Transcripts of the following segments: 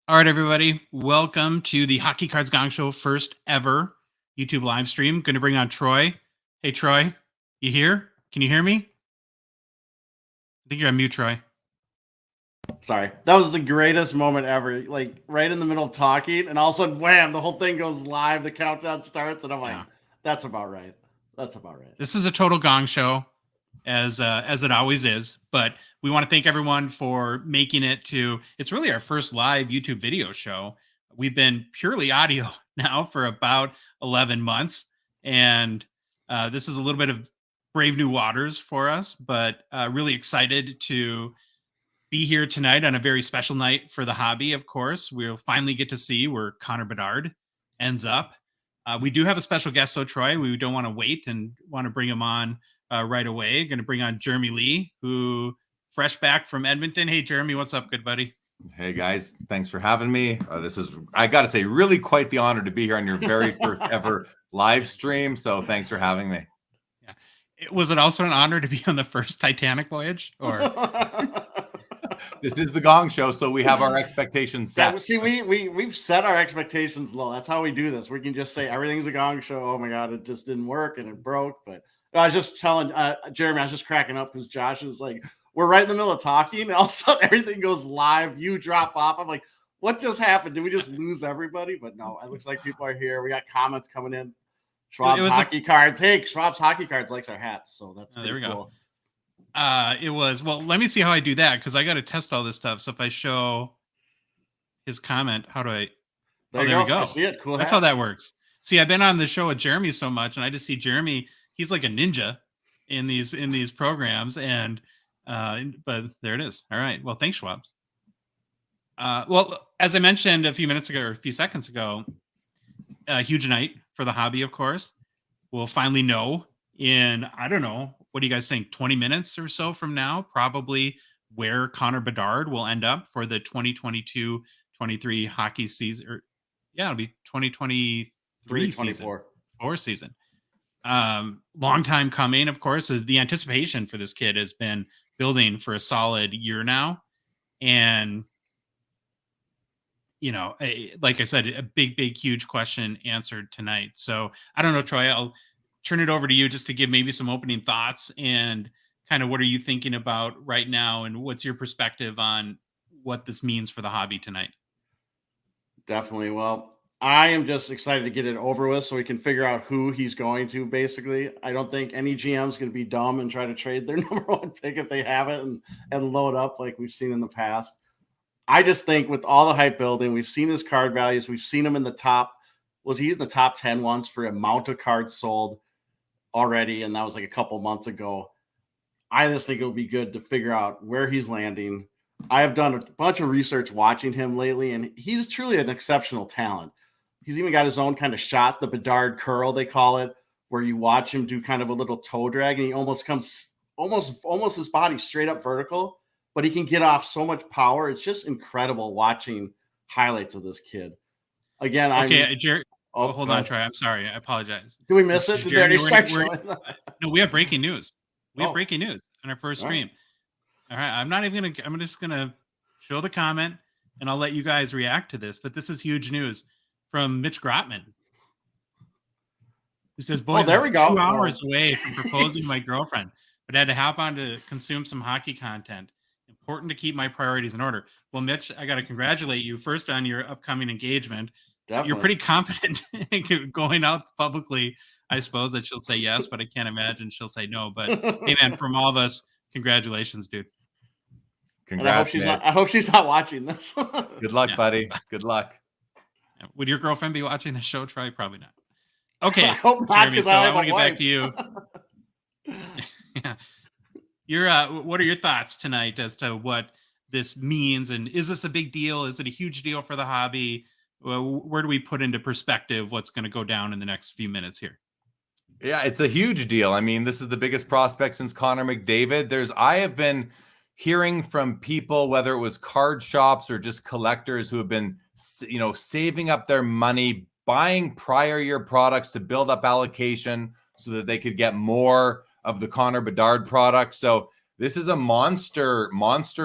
All right, everybody. Welcome to the Hockey Cards Gongshow first ever YouTube live stream. Going to bring on Troy. Hey, Troy, you here? Can you hear me? I think you're on mute, Troy. Sorry. That was the greatest moment ever. Like right in the middle of talking, and all of a sudden, wham, the whole thing goes live. The countdown starts, and I'm like, that's about right. That's about right. This is a total gong show, as it always is. But we want to thank everyone for making it to. It's really our first live YouTube video show. We've been purely audio now for about 11 months, and this is a little bit of brave new waters for us. But really excited to be here tonight on a very special night for the hobby. Of course, we'll finally get to see where Connor Bedard ends up. We do have a special guest, though, Troy. We don't want to wait and want to bring him on right away. Going to bring on Jeremy Lee, who fresh back from Edmonton. Hey, Jeremy, what's up, good buddy? Hey, guys. Thanks for having me. This is, I got to say, really quite the honor to be here on your very first ever live stream. So thanks for having me. Yeah. Was it also an honor to be on the first Titanic voyage? Or this is the Gong Show, so we have our expectations set. Yeah, see, we've set our expectations low. That's how we do this. We can just say everything's a Gong Show. Oh my God, it just didn't work and it broke. But I was just telling Jeremy, I was just cracking up because Josh was like, we're right in the middle of talking, and all of a sudden everything goes live. You drop off. I'm like, what just happened? Did we just lose everybody? But no, it looks like people are here. We got comments coming in. Schwab's hockey cards. Hey, Schwab's hockey cards likes our hats, so that's there we cool. Go. It was, well, let me see how I do that, because I got to test all this stuff. So if I show his comment, how do I? There we go. I see it. Cool. That's how that works. See, I've been on the show with Jeremy so much, and I just see Jeremy. He's like a ninja in these programs, and but there it is. All right. Well, thanks, Schwabs. Well, as I mentioned a few minutes ago or a few seconds ago, a huge night for the hobby. Of course, we'll finally know in, I don't know, what do you guys think, 20 minutes or so from now, probably where Connor Bedard will end up for the 2022-23 hockey season. Or yeah, it'll be 2023 season. Long time coming, of course. The anticipation for this kid has been building for a solid year now. And, you know, like I said, a big, huge question answered tonight. So I don't know, Troy, I'll turn it over to you just to give maybe some opening thoughts and kind of what are you thinking about right now, and what's your perspective on what this means for the hobby tonight? Definitely. Well, I am just excited to get it over with so we can figure out who he's going to. Basically, I don't think any GM is going to be dumb and try to trade their number one pick if they have it and load up like we've seen in the past. I just think with all the hype building, we've seen his card values. We've seen him in the top. Was he in the top 10 once for amount of cards sold already? And that was like a couple months ago. I just think it would be good to figure out where he's landing. I have done a bunch of research watching him lately, and he's truly an exceptional talent. He's even got his own kind of shot, the Bedard curl, they call it, where you watch him do kind of a little toe drag, and he almost comes almost his body straight up vertical, but he can get off so much power. It's just incredible watching highlights of this kid. Again, Jerry. Oh, hold on, Troy. I'm sorry. I apologize. Do we miss it? No, we have breaking news. We have breaking news on our first stream. All right. I'm just going to show the comment, and I'll let you guys react to this. But this is huge news from Mitch Grotman, who says, boys, there we go. 2 hours away from proposing to my girlfriend, but I had to hop on to consume some hockey content. Important to keep my priorities in order. Well, Mitch, I got to congratulate you first on your upcoming engagement. Definitely. You're pretty confident going out publicly. I suppose that she'll say yes, but I can't imagine she'll say no. But hey, man, from all of us, congratulations, dude. Congrats. I hope she's not watching this. Good luck, buddy. Good luck. Would your girlfriend be watching the show, Troy? Probably not. Okay, I hope not, Jeremy, so I want to get back to you. Yeah. What are your thoughts tonight as to what this means, and is this a big deal? Is it a huge deal for the hobby? Where do we put into perspective what's going to go down in the next few minutes here? Yeah, it's a huge deal. I mean, this is the biggest prospect since Connor McDavid. I have been hearing from people, whether it was card shops or just collectors who have been, saving up their money, buying prior year products to build up allocation so that they could get more of the Connor Bedard product. So this is a monster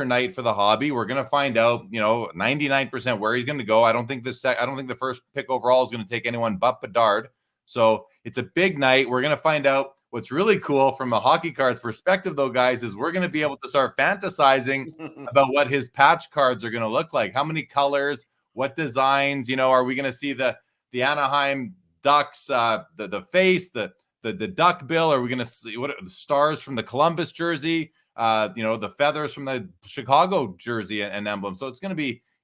night for the hobby. We're going to find out, 99% where he's going to go. I don't think the first pick overall is going to take anyone but Bedard. So it's a big night. We're going to find out. What's really cool from a hockey cards perspective, though, guys, is we're going to be able to start fantasizing about what his patch cards are going to look like. How many colors, what designs, are we going to see the Anaheim Ducks, the face, the duck bill? Are we going to see what the stars from the Columbus jersey? The feathers from the Chicago jersey and emblem. So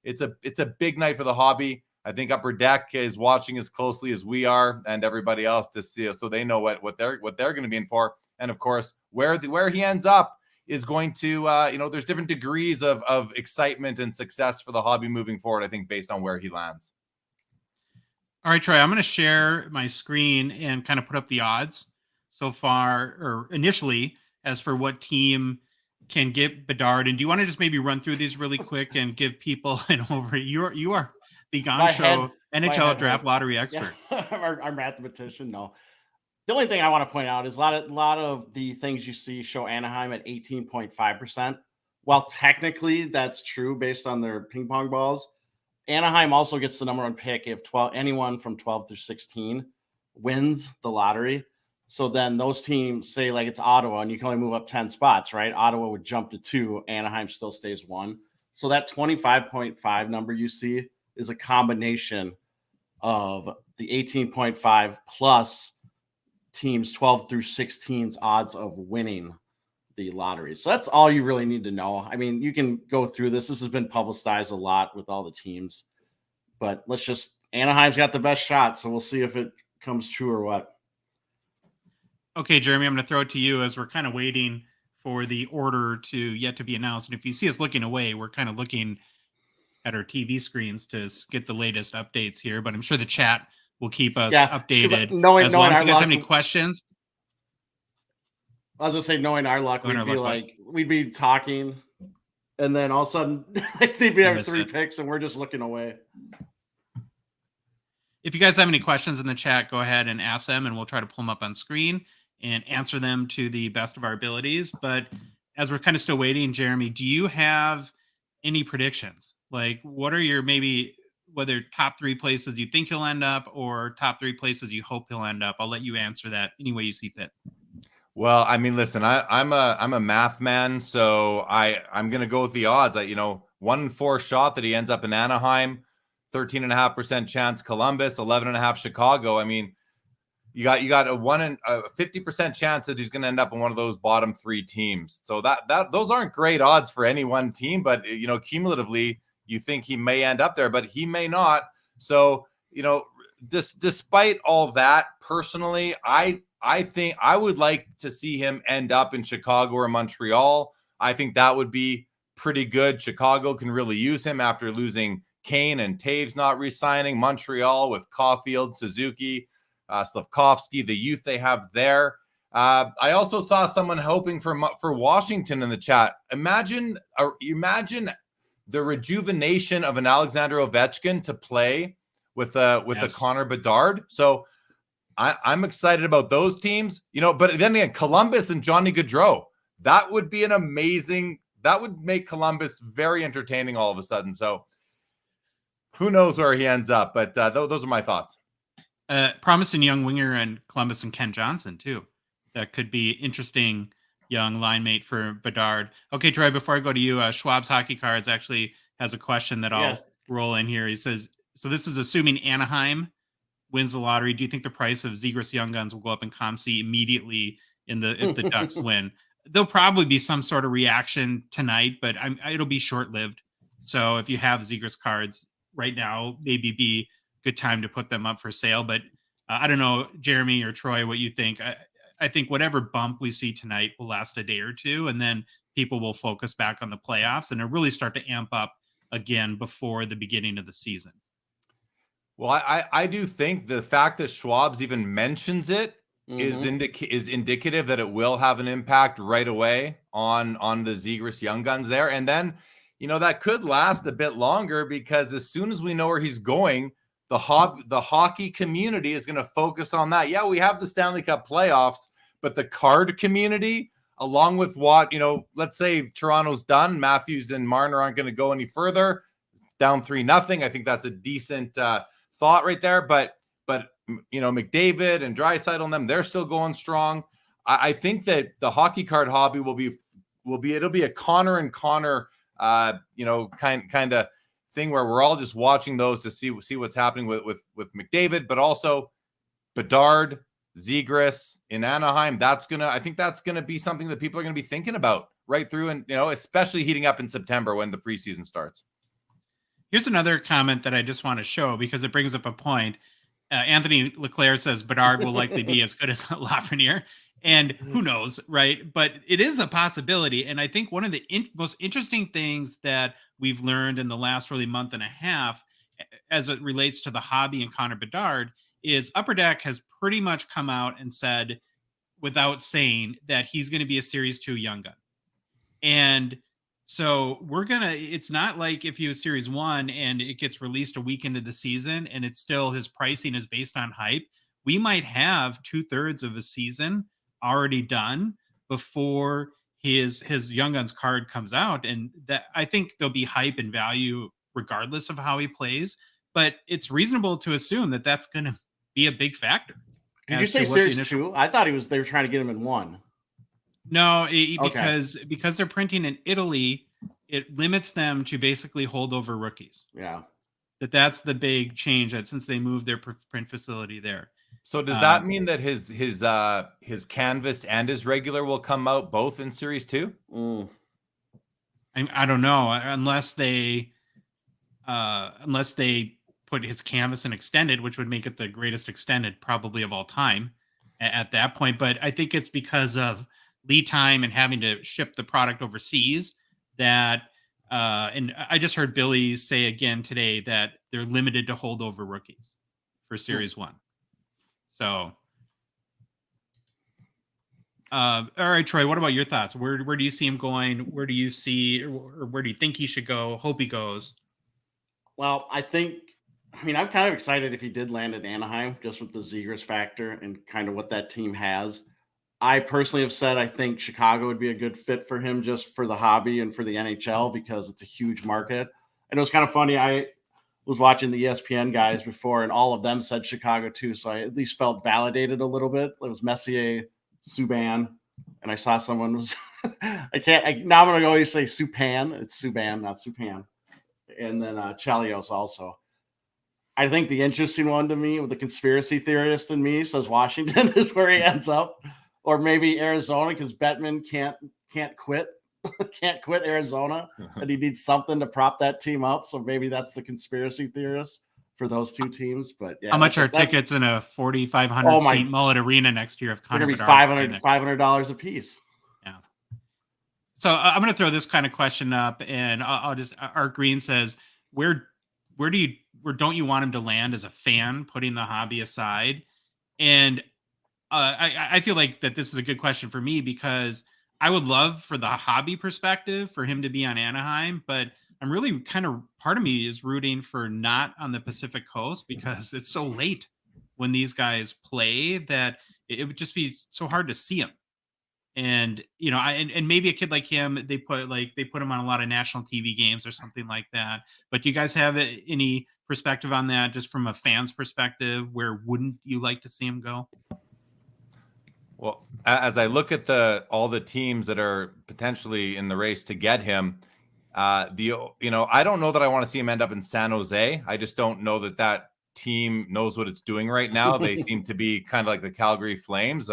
it's a big night for the hobby. I think Upper Deck is watching as closely as we are and everybody else to see, so they know what they're going to be in for. And of course, where he ends up is going to, there's different degrees of excitement and success for the hobby moving forward, I think, based on where he lands. All right, Troy, I'm going to share my screen and kind of put up the odds so far, or initially, as for what team can get Bedard. And do you want to just maybe run through these really quick and give people an overview? You are the Gongshow NHL Draft Lottery expert. Yeah. Our mathematician. No. The only thing I want to point out is a lot of the things you see show Anaheim at 18.5%. While technically that's true based on their ping pong balls, Anaheim also gets the number one pick if anyone from 12 through 16 wins the lottery. So then those teams, say like it's Ottawa, and you can only move up 10 spots, right? Ottawa would jump to 2. Anaheim still stays 1. So that 25.5 number you see is a combination of the 18.5 plus teams 12 through 16's odds of winning the lottery. So that's all you really need to know. I mean, you can go through this. This has been publicized a lot with all the teams, but Anaheim's got the best shot. So we'll see if it comes true or what. Okay, Jeremy, I'm going to throw it to you as we're kind of waiting for the order to yet to be announced. And if you see us looking away, we're kind of looking at our TV screens to get the latest updates here, but I'm sure the chat will keep us updated. Knowing as well. If our you guys luck, have any questions? I was gonna say, knowing our luck, we'd be talking, and then all of a sudden they'd be having 3 picks, and we're just looking away. If you guys have any questions in the chat, go ahead and ask them, and we'll try to pull them up on screen and answer them to the best of our abilities. But as we're kind of still waiting, Jeremy, do you have any predictions? Like, what are your whether top 3 places you think he'll end up or top 3 places you hope he'll end up? I'll let you answer that any way you see fit. Well, I mean, listen, I'm a math man, so I'm gonna go with the odds. 1 in 4 shot that he ends up in Anaheim, 13.5% chance Columbus, 11.5 Chicago. I mean, you got a 50% chance that he's going to end up in one of those bottom 3 teams. So those aren't great odds for any one team, but cumulatively you think he may end up there, but he may not. So despite all that, personally, I think I would like to see him end up in Chicago or Montreal. I think that would be pretty good. Chicago can really use him after losing Kane and Taves not re-signing. Montreal with Caulfield, Suzuki, Slavkovsky, the youth they have there. I also saw someone hoping for Washington in the chat. Imagine the rejuvenation of an Alexander Ovechkin to play with a Connor Bedard. So I'm excited about those teams, but then again, Columbus and Johnny Gaudreau, that would be that would make Columbus very entertaining all of a sudden. So who knows where he ends up, but those are my thoughts. Promising young winger in Columbus and Ken Johnson too. That could be interesting young line mate for Bedard. Okay, Troy, before I go to you, Schwab's Hockey Cards actually has a question that I'll roll in here. He says, so this is assuming Anaheim wins the lottery. Do you think the price of Zegras Young Guns will go up in ComC immediately if the Ducks win? There'll probably be some sort of reaction tonight, but it'll be short-lived. So if you have Zegras cards right now, maybe be good time to put them up for sale. But I don't know, Jeremy or Troy, what you think. I think whatever bump we see tonight will last a day or two, and then people will focus back on the playoffs and it'll really start to amp up again before the beginning of the season. Well, I do think the fact that Schwab's even mentions it is indicative that it will have an impact right away on the Zegras Young Guns there. And then, that could last a bit longer because as soon as we know where he's going, the hockey community is going to focus on that. Yeah, we have the Stanley Cup playoffs, but the card community, along with what, let's say Toronto's done, Matthews and Marner aren't going to go any further, down 3-0. I think that's a decent thought right there. But McDavid and Draisaitl and them, they're still going strong. I think that the hockey card hobby it'll be a Connor and Connor kind of thing where we're all just watching those to see what's happening with McDavid, but also Bedard, Zegras in Anaheim. I think that's gonna be something that people are gonna be thinking about right through, and especially heating up in September when the preseason starts. Here's another comment that I just want to show because it brings up a point. Anthony Leclerc says Bedard will likely be as good as Lafreniere, and who knows, right? But it is a possibility. And I think one of the most interesting things that we've learned in the last really month and a half, as it relates to the hobby and Connor Bedard, is Upper Deck has pretty much come out and said, without saying, that he's going to be a Series 2 young gun. And so it's not like if he was Series 1 and it gets released a week into the season and it's still, his pricing is based on hype. We might have 2/3 of a season already done before his Young Guns card comes out. And that, I think there'll be hype and value regardless of how he plays, but it's reasonable to assume that that's going to be a big factor. Did you say Series 2? I thought they were trying to get him in 1. No, because they're printing in Italy, it limits them to basically holdover rookies. Yeah. That's the big change, that since they moved their print facility there. So does that mean that his canvas and his regular will come out both in Series 2? I don't know, unless they put his canvas in extended, which would make it the greatest extended probably of all time at that point. But I think it's because of lead time and having to ship the product overseas that and I just heard Billy say again today that they're limited to holdover rookies for Series 1. So all right, Troy, what about your thoughts? Where do you see him going? Where do you think he should go? Hope he goes? Well, I'm kind of excited if he did land in Anaheim, just with the Zegras factor and kind of what that team has. I personally have said I think Chicago would be a good fit for him, just for the hobby and for the NHL, because it's a huge market. And it was kind of funny. I was watching the ESPN guys before, and all of them said Chicago too. So I at least felt validated a little bit. It was Messier, Subban, and I saw someone was now I'm going to always say Subban. It's Subban, not Subban. And then Chelios also. I think the interesting one to me, with the conspiracy theorist in me, says Washington is where he ends up. Or maybe Arizona, because Bettman can't quit. Can't quit Arizona, and he needs something to prop that team up. So maybe that's the conspiracy theorist for those two teams. But yeah, how much are tickets in a 4,500 seat Mullet Arena next year? If Connor Bedard's going to be $500 a piece. Yeah. So I'm going to throw this kind of question up, and I'll just. Art Green says, where don't you want him to land as a fan, putting the hobby aside? And I feel like that this is a good question for me, because I would love, for the hobby perspective, for him to be on Anaheim, but I'm really part of me is rooting for not on the Pacific Coast, because it's so late when these guys play that it would just be so hard to see him. And, and maybe a kid like him, they put him on a lot of national TV games or something like that. But do you guys have any perspective on that, just from a fan's perspective? Where wouldn't you like to see him go? Well, as I look at all the teams that are potentially in the race to get him, I don't know that I want to see him end up in San Jose. I just don't know that team knows what it's doing right now. They seem to be kind of like the Calgary Flames,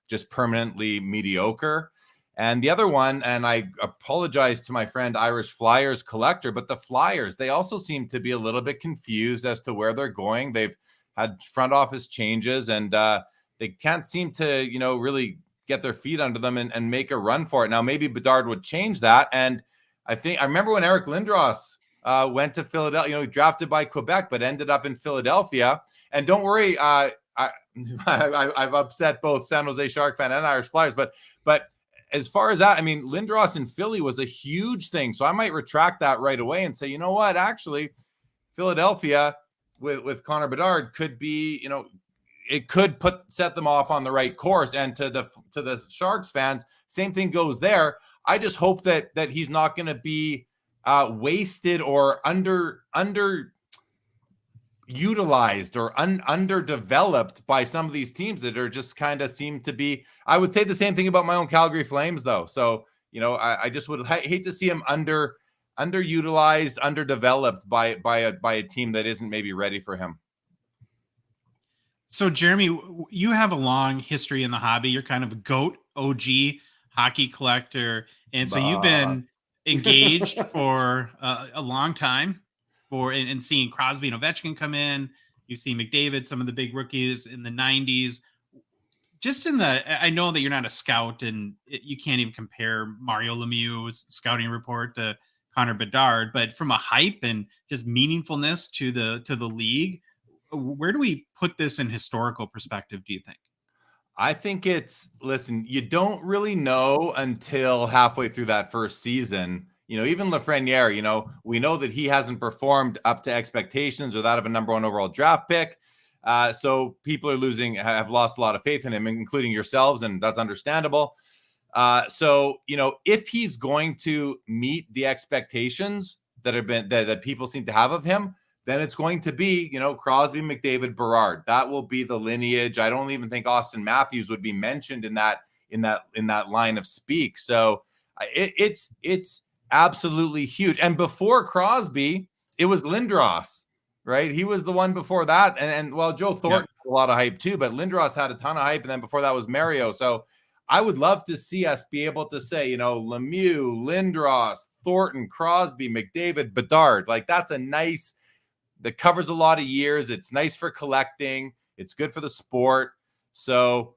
just permanently mediocre. And the other one, and I apologize to my friend Irish Flyers collector, but the Flyers, they also seem to be a little bit confused as to where they're going. They've had front office changes, and they can't seem to, really get their feet under them and make a run for it. Now, maybe Bedard would change that. And I remember when Eric Lindros went to Philadelphia, drafted by Quebec, but ended up in Philadelphia. And don't worry, I've upset both San Jose Shark fan and Irish Flyers. But as far as that, Lindros in Philly was a huge thing. So I might retract that right away and say, you know what, actually, Philadelphia with Connor Bedard could be, it could set them off on the right course. And to the Sharks fans, same thing goes there. I just hope that he's not going to be wasted or underutilized or underdeveloped by some of these teams that are just kind of seem to be. I would say the same thing about my own Calgary Flames, though. So, I just would hate to see him underutilized, underdeveloped by a team that isn't maybe ready for him. So, Jeremy, you have a long history in the hobby. You're kind of a GOAT, OG hockey collector. And so you've been engaged for a long time and seeing Crosby and Ovechkin come in. You've seen McDavid, some of the big rookies in the 90s. I know that you're not a scout and you can't even compare Mario Lemieux's scouting report to Connor Bedard, but from a hype and just meaningfulness to the league, where do we put this in historical perspective, do you think? I think listen, you don't really know until halfway through that first season. Even Lafreniere, we know that he hasn't performed up to expectations or that of a number 1 overall draft pick. So people have lost a lot of faith in him, including yourselves, and that's understandable. So, if he's going to meet the expectations that people seem to have of him, then it's going to be, Crosby, McDavid, Bedard. That will be the lineage. I don't even think Austin Matthews would be mentioned in that line of speak. So it's absolutely huge. And before Crosby, it was Lindros, right? He was the one before that. And Joe Thornton had a lot of hype too, but Lindros had a ton of hype. And then before that was Mario. So I would love to see us be able to say, Lemieux, Lindros, Thornton, Crosby, McDavid, Bedard. Like that's that covers a lot of years. It's nice for collecting. It's good for the sport. So,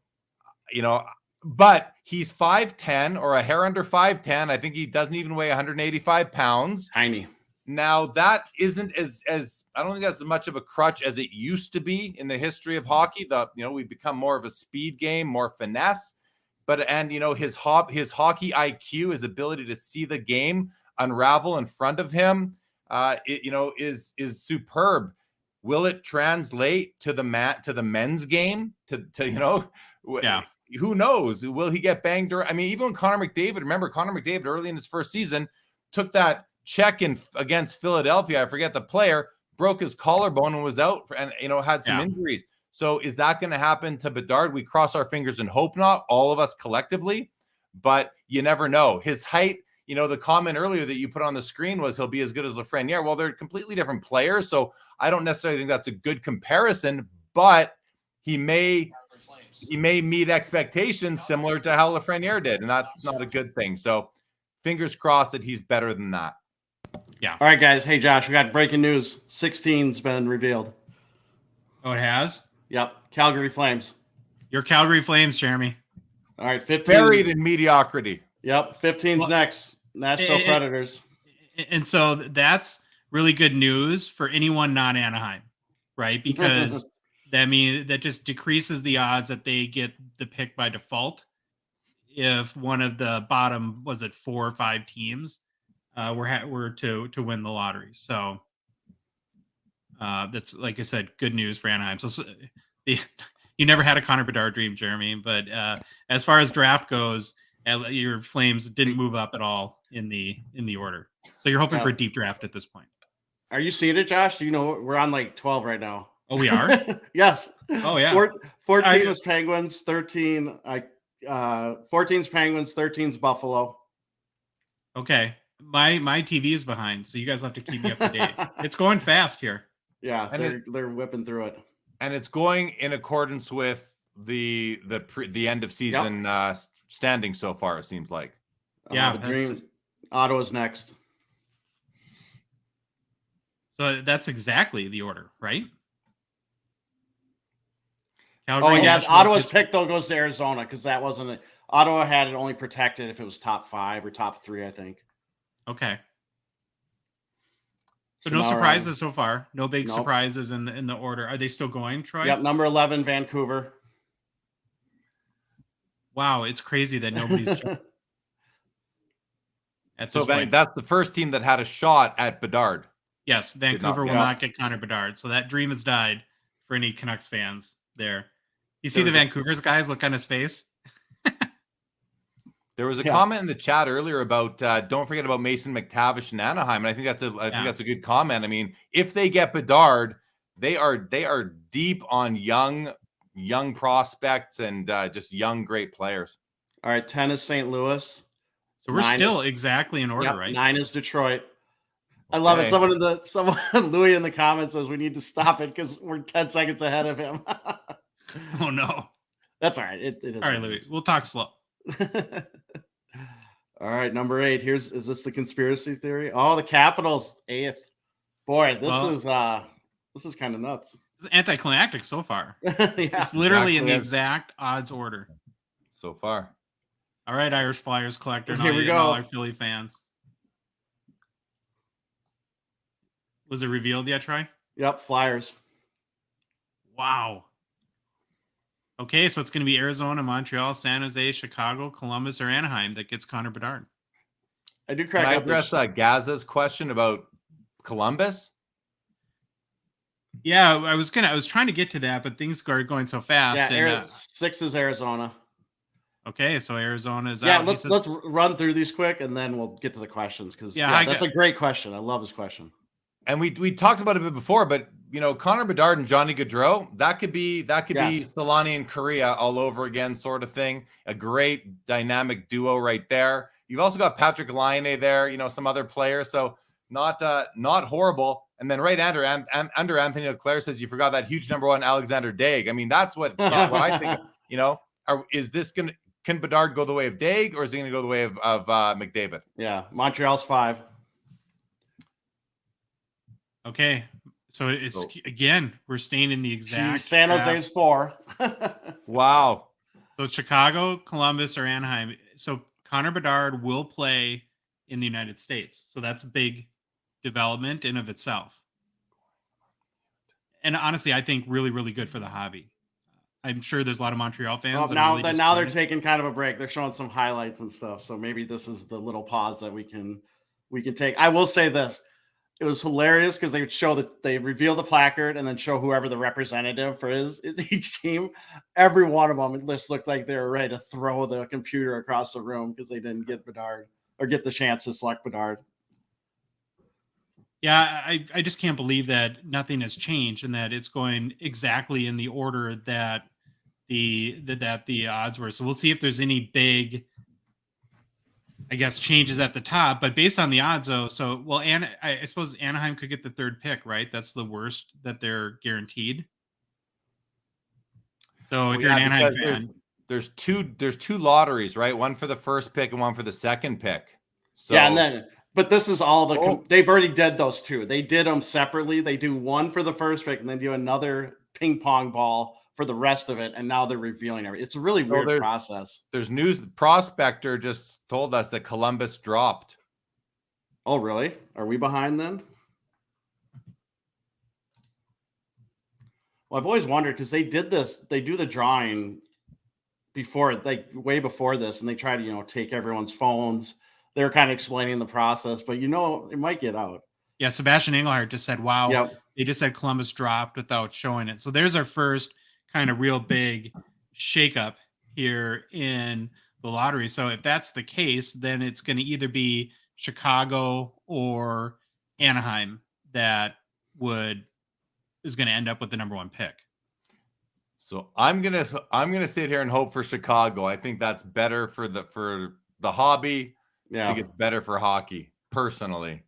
but he's 5'10" or a hair under 5'10". I think he doesn't even weigh 185 pounds. Tiny. Now that isn't as I don't think that's as much of a crutch as it used to be in the history of hockey. We've become more of a speed game, more finesse. But his hockey IQ, his ability to see the game unravel in front of him, is superb. Will it translate to the men's game? Yeah. Who knows? Will he get banged? Even Connor McDavid. Remember, Connor McDavid early in his first season took that check against Philadelphia. I forget the player, broke his collarbone and was out had some injuries. So is that going to happen to Bedard? We cross our fingers and hope not, all of us collectively, but you never know. His height, the comment earlier that you put on the screen was he'll be as good as Lafreniere. Well, they're completely different players, so I don't necessarily think that's a good comparison, but he may meet expectations similar to how Lafreniere did, and that's not a good thing. So fingers crossed that he's better than that. Yeah. All right, guys. Hey, Josh, we got breaking news. 16's been revealed. Oh, it has? Yep. Calgary Flames. Your Calgary Flames, Jeremy. All right. 15. Buried in mediocrity. Yep. 15's next. Nashville Predators. And so that's really good news for anyone not Anaheim, right? Because that just decreases the odds that they get the pick by default if one of the bottom, 4 or 5 teams were to win the lottery. So that's, like I said, good news for Anaheim. So you never had a Connor Bedard dream, Jeremy, but as far as draft goes, your Flames didn't move up at all in the order. So you're hoping for a deep draft at this point. Are you seeing it, Josh? Do you know we're on like 12 right now? Oh, we are? Yes. Oh, yeah. 14 was Penguins, 13 14's Penguins, 13's Buffalo. Okay. My TV is behind, so you guys have to keep me up to date. It's going fast here. Yeah, they're whipping through it. And it's going in accordance with the end of season standing so far, it seems like. Yeah. The dream. Ottawa's next. So that's exactly the order, right? Calgary, Ottawa's pick, though, goes to Arizona because that wasn't it. Ottawa had it only protected if it was top 5 or top 3, I think. Okay. So no surprises so far. No big surprises in the order. Are they still going, Troy? Yep, number 11, Vancouver. Wow, it's crazy that nobody's So that's the first team that had a shot at Bedard. Yes, Vancouver will not get Connor Bedard. So that dream has died for any Canucks fans there. You see the Vancouver's guys look on his face? There was a comment in the chat earlier about don't forget about Mason McTavish in Anaheim, and I think that's a good comment. I mean, if they get Bedard, they are deep on young prospects and just young great players. All right, 10 is St. Louis. So we're still exactly in order, right? 9 is Detroit. I love it. Someone Louis in the comments says we need to stop it because we're 10 seconds ahead of him. Oh no, that's all right. It is all right, Louis. We'll talk slow. All right, number 8. Is this the conspiracy theory? Oh, the Capitals 8th. Boy, this is kind of nuts. It's anticlimactic so far. It's literally in the exact odds order so far. All right, Irish Flyers collector. Here we go. All our Philly fans. Was it revealed yet, Troy? Yep, Flyers. Wow. Okay, so it's going to be Arizona, Montreal, San Jose, Chicago, Columbus, or Anaheim that gets Connor Bedard. I do crack up. Can I address Gaza's question about Columbus? Yeah, I was trying to get to that, but things are going so fast. Yeah, 6 is Arizona. Okay, so Arizona is out. Yeah, let's run through these quick, and then we'll get to the questions because that's a great question. I love this question. And we talked about it a bit before, but Connor Bedard and Johnny Gaudreau, that could be Solani and Korea all over again, sort of thing. A great dynamic duo right there. You've also got Patrick Laine there, some other players, so not horrible. And then right under Anthony Leclerc says you forgot that huge number 1 Alexander Daig. I mean, that's what I think. Can Bedard go the way of Daig, or is he going to go the way of McDavid? Yeah, Montreal's 5. Okay, so again, we're staying in the exact. San Jose's 4. Wow. So Chicago, Columbus, or Anaheim. So Connor Bedard will play in the United States. So that's a big development in of itself. And honestly, I think really, really good for the hobby. I'm sure there's a lot of Montreal fans. Well, now they're taking kind of a break. They're showing some highlights and stuff. So maybe this is the little pause that we can take. I will say this. It was hilarious because they would show that they reveal the placard and then show whoever the representative for each team. Every one of them just looked like they were ready to throw the computer across the room because they didn't get Bedard or get the chance to select Bedard. Yeah, I just can't believe that nothing has changed and that it's going exactly in the order that the odds were. So we'll see if there's any big, I guess, changes at the top. But based on the odds, though, I suppose Anaheim could get the 3rd pick, right? That's the worst that they're guaranteed. So if you're an Anaheim fan, there's two lotteries, right? One for the 1st pick and one for the 2nd pick. So but this is all they've already did those 2. They did them separately. They do one for the 1st pick and then do another ping pong ball for the rest of it. And now they're revealing everything. It's a really weird process. There's news. The Prospector just told us that Columbus dropped. Oh, really? Are we behind then? Well, I've always wondered because they did this. They do the drawing way before this, and they try to take everyone's phones. They're kind of explaining the process, but it might get out. Yeah, Sebastian Engelhardt just said, "Wow, yep. They just said Columbus dropped without showing it." So there's our first kind of real big shakeup here in the lottery. So if that's the case, then it's going to either be Chicago or Anaheim that is going to end up with the number 1 pick. So I'm gonna sit here and hope for Chicago. I think that's better for the hobby. Yeah. I think it's better for hockey, personally.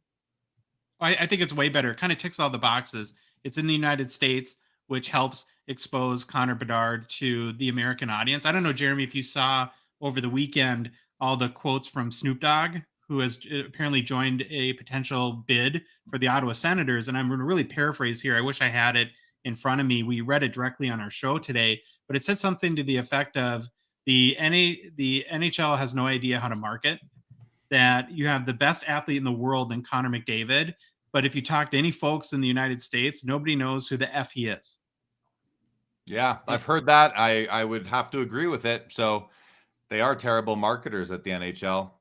I think it's way better. It kind of ticks all the boxes. It's in the United States, which helps expose Connor Bedard to the American audience. I don't know, Jeremy, if you saw over the weekend all the quotes from Snoop Dogg, who has apparently joined a potential bid for the Ottawa Senators. And I'm going to really paraphrase here. I wish I had it in front of me. We read it directly on our show today, but it said something to the effect of the NHL has no idea how to market, that you have the best athlete in the world in Connor McDavid, but if you talk to any folks in the United States, nobody knows who the F he is. Yeah, I've heard that. I would have to agree with it. So they are terrible marketers at the NHL.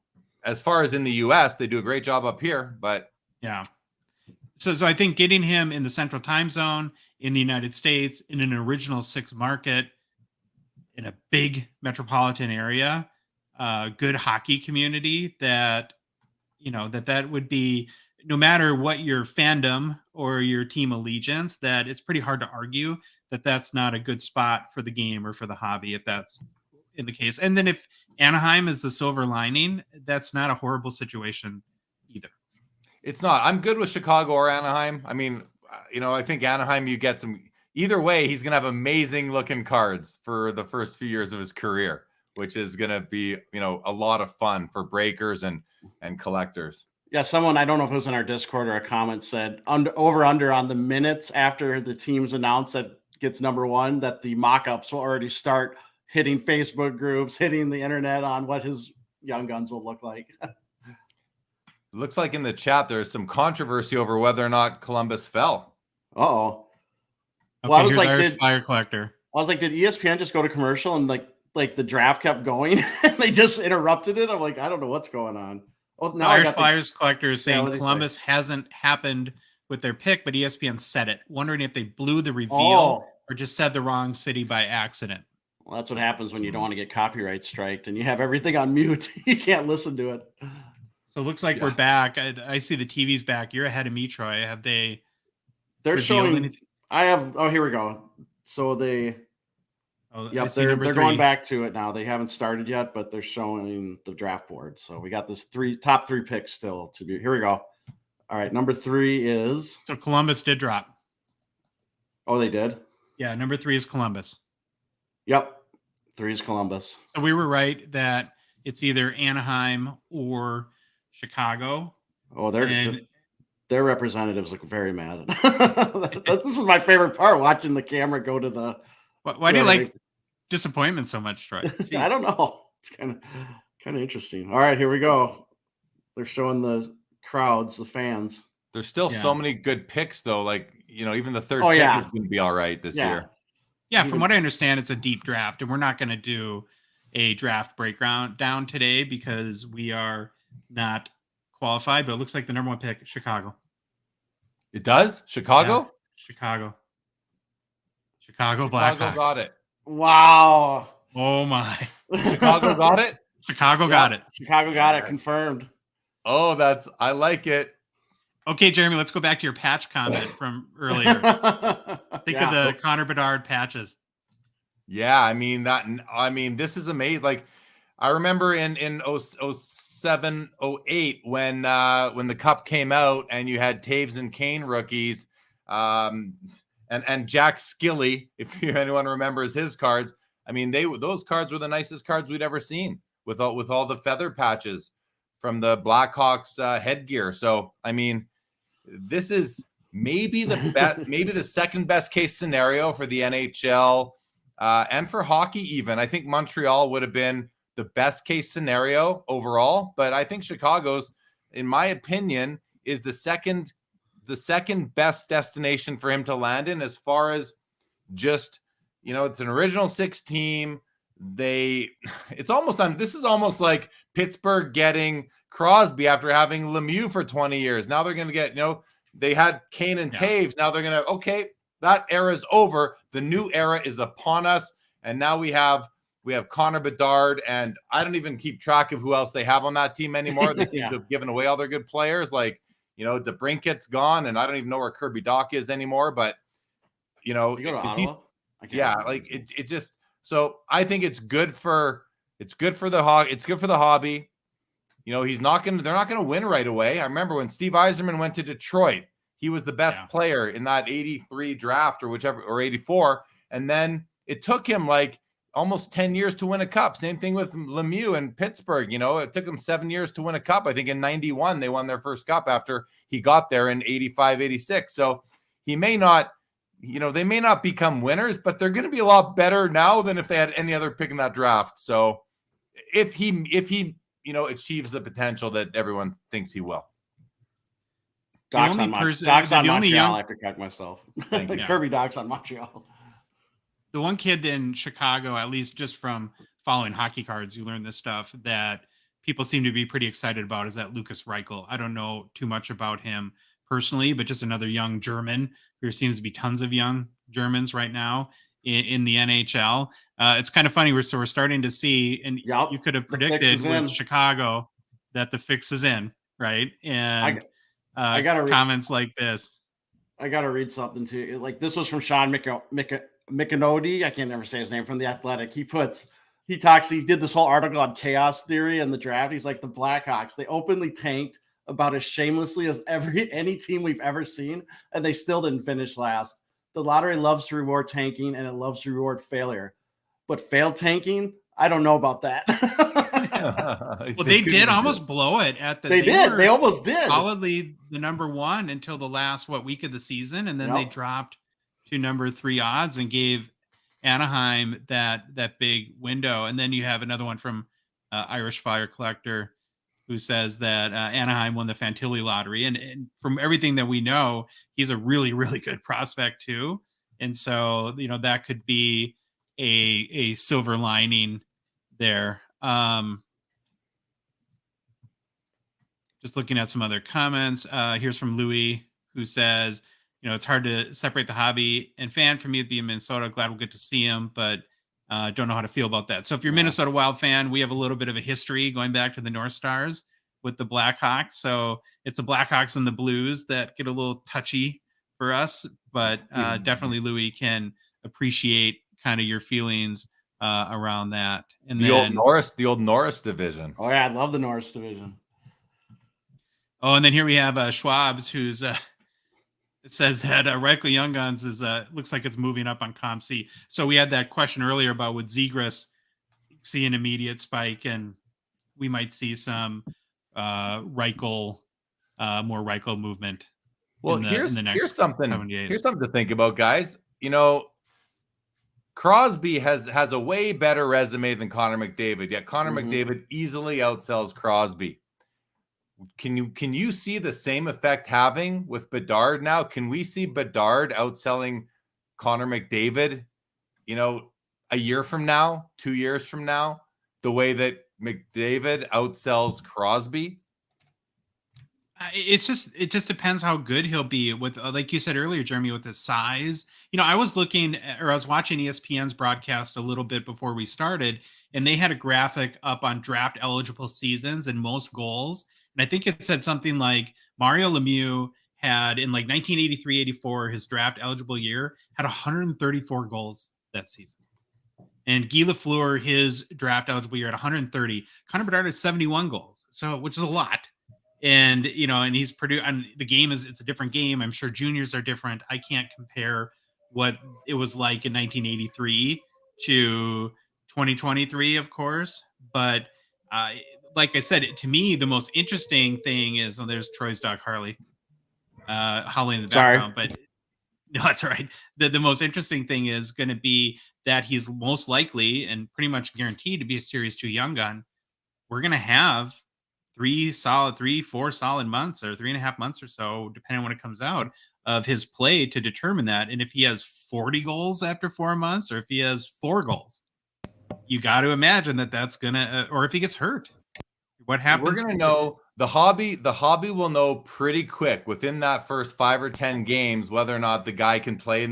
As far as in the US, they do a great job up here, but yeah. So I think getting him in the Central Time Zone in the United States in an original 6 market in a big metropolitan area, good hockey community, that that would be, no matter what your fandom or your team allegiance, that it's pretty hard to argue that that's not a good spot for the game or for the hobby, if that's in the case. And then if Anaheim is the silver lining, that's not a horrible situation either. It's not. I'm good with Chicago or Anaheim. I mean, I think Anaheim, you get some. Either way, he's going to have amazing looking cards for the first few years of his career, which is going to be, a lot of fun for breakers and collectors. Yeah, someone, I don't know if it was in our Discord or a comment, said over under on the minutes after the teams announce that gets number one, that the mock-ups will already start hitting Facebook groups, hitting the internet on what his young guns will look like. It looks like in the chat there's some controversy over whether or not Columbus fell. Uh-oh. Okay, well, I was like, Fire Collector. I was like, did ESPN just go to commercial and like the draft kept going and they just interrupted it? I'm like, I don't know what's going on. Well, now Flyers Collector is saying Columbus hasn't happened with their pick, but ESPN said it. Wondering if they blew the reveal or just said the wrong city by accident. Well, that's what happens when you don't want to get copyright striked and you have everything on mute. You can't listen to it. So it looks like we're back. I see the TV's back. You're ahead of me, Troy. Have they? They're showing. Anything? I have. Oh, here we go. So they. Yep, they're going back to it now. They haven't started yet, but they're showing the draft board. So we got this top three picks still to be. Here we go. All right, number 3 is. So Columbus did drop. Oh, they did? Yeah, number 3 is Columbus. Yep, 3 is Columbus. So we were right that it's either Anaheim or Chicago. Oh, their representatives look very mad. This is my favorite part, watching the camera go to the. Why do you like disappointment so much, Troy? I don't know. It's kind of interesting. All right, here we go. They're showing the crowds, the fans. There's still so many good picks, though. Like, even the third pick is going to be all right this year. Yeah, from what I understand, it's a deep draft, and we're not going to do a draft breakdown down today because we are not qualified. But it looks like the number 1 pick, Chicago. It does? Chicago? Yeah, Chicago Blackhawks. Got it. Wow. Oh my. Chicago got it? Chicago got it. Chicago got it. Confirmed. Oh, I like it. Okay, Jeremy, let's go back to your patch comment from earlier. Think of the Connor Bedard patches. Yeah, I mean, this is amazing. Like, I remember in 07, 08 when the Cup came out and you had Taves and Kane rookies, and Jack Skilly, if anyone remembers his cards. I mean, those cards were the nicest cards we'd ever seen with all the feather patches from the Blackhawks headgear. So, I mean, this is maybe the best, maybe the second best case scenario for the NHL and for hockey even. I think Montreal would have been the best case scenario overall, but I think Chicago's, in my opinion, is the second best destination for him to land in, as far as just, it's an original 6 team. This is almost like Pittsburgh getting Crosby after having Lemieux for 20 years. Now they're going to get, they had Kane and Taves. Now they're going to, that era is over. The new era is upon us. And now we have Connor Bedard, and I don't even keep track of who else they have on that team anymore. They seem to have given away all their good players. Like, DeBrinket's gone, and I don't even know where Kirby Dach is anymore. But you go to Ottawa? It just. So I think it's good for the hobby. They're not going to win right away. I remember when Steve Yzerman went to Detroit, he was the best player in that 83 draft or 84, and then it took him like almost 10 years to win a cup. Same thing with Lemieux in Pittsburgh. It took him 7 years to win a cup. I think in 91, they won their first cup after he got there in 85, 86. So he may not, they may not become winners, but they're going to be a lot better now than if they had any other pick in that draft. So if he achieves the potential that everyone thinks he will. Doc's on Montreal. I have to correct myself. Kirby Dach's on Montreal. The one kid in Chicago, at least just from following hockey cards, you learn this stuff that people seem to be pretty excited about, is that Lucas Reichel. I don't know too much about him personally, but just another young German. There seems to be tons of young Germans right now in the NHL. It's kind of funny. We're starting to see, and Yup, you could have the fix predicted is with in. Chicago that the fix is in, right? And I gotta comments like this. I gotta read something to you. Like this was from Sean McAnody. I can't never say his name, from The Athletic. He did this whole article on chaos theory and the draft. He's like, the Blackhawks, they openly tanked about as shamelessly as any team we've ever seen, and they still didn't finish last. The lottery loves to reward tanking, and it loves to reward failure. But failed tanking, I don't know about that. Well, they did almost blow it at the. They did. They almost did. Solidly the number one until the last week of the season, and then they dropped to number 3 odds and gave Anaheim that big window. And then you have another one from Irish Fire Collector, who says that Anaheim won the Fantilli lottery, and from everything that we know, he's a really, really good prospect too. And so that could be a silver lining there. Just looking at some other comments. Here's from Louis, who says, it's hard to separate the hobby and fan from me to be in Minnesota. Glad we'll get to see him, but don't know how to feel about that. So if you're a Minnesota Wild fan, we have a little bit of a history going back to the North Stars with the Blackhawks. So it's the Blackhawks and the Blues that get a little touchy for us, but definitely Louis can appreciate kind of your feelings around that. And the old Norris division. Oh yeah, I love the Norris division. Oh, and then here we have Schwab's, who's it says that Reichel Young Guns is looks like it's moving up on ComC. So we had that question earlier about would Zegras see an immediate spike, and we might see some Reichel, more Reichel movement. Well, here's something to think about, guys. Crosby has a way better resume than Connor McDavid. Yet Connor McDavid easily outsells Crosby. Can you see the same effect having with Bedard now? Can we see Bedard outselling Connor McDavid, a year from now, 2 years from now, the way that McDavid outsells Crosby? It just depends how good he'll be with, like you said earlier, Jeremy, with his size. I was watching ESPN's broadcast a little bit before we started, and they had a graphic up on draft eligible seasons and most goals. And I think it said something like Mario Lemieux had in like 1983-84, his draft eligible year, had 134 goals that season. And Guy Lafleur, his draft eligible year, at 130. Connor Bedard has 71 goals, which is a lot. And and he's produced. And the game it's a different game. I'm sure juniors are different. I can't compare what it was like in 1983 to 2023, of course. But like I said, to me, the most interesting thing is there's Troy's dog Harley howling in the background. But no, that's all right. The most interesting thing is going to be that he's most likely and pretty much guaranteed to be a Series 2 young gun. We're going to have 4 solid months, or 3.5 months or so, depending on when it comes out, of his play to determine that. And if he has 40 goals after 4 months, or if he has 4 goals, you got to imagine that's going to, or if he gets hurt, what happens? We're going to know the hobby will know pretty quick within that first 5 or 10 games whether or not the guy can play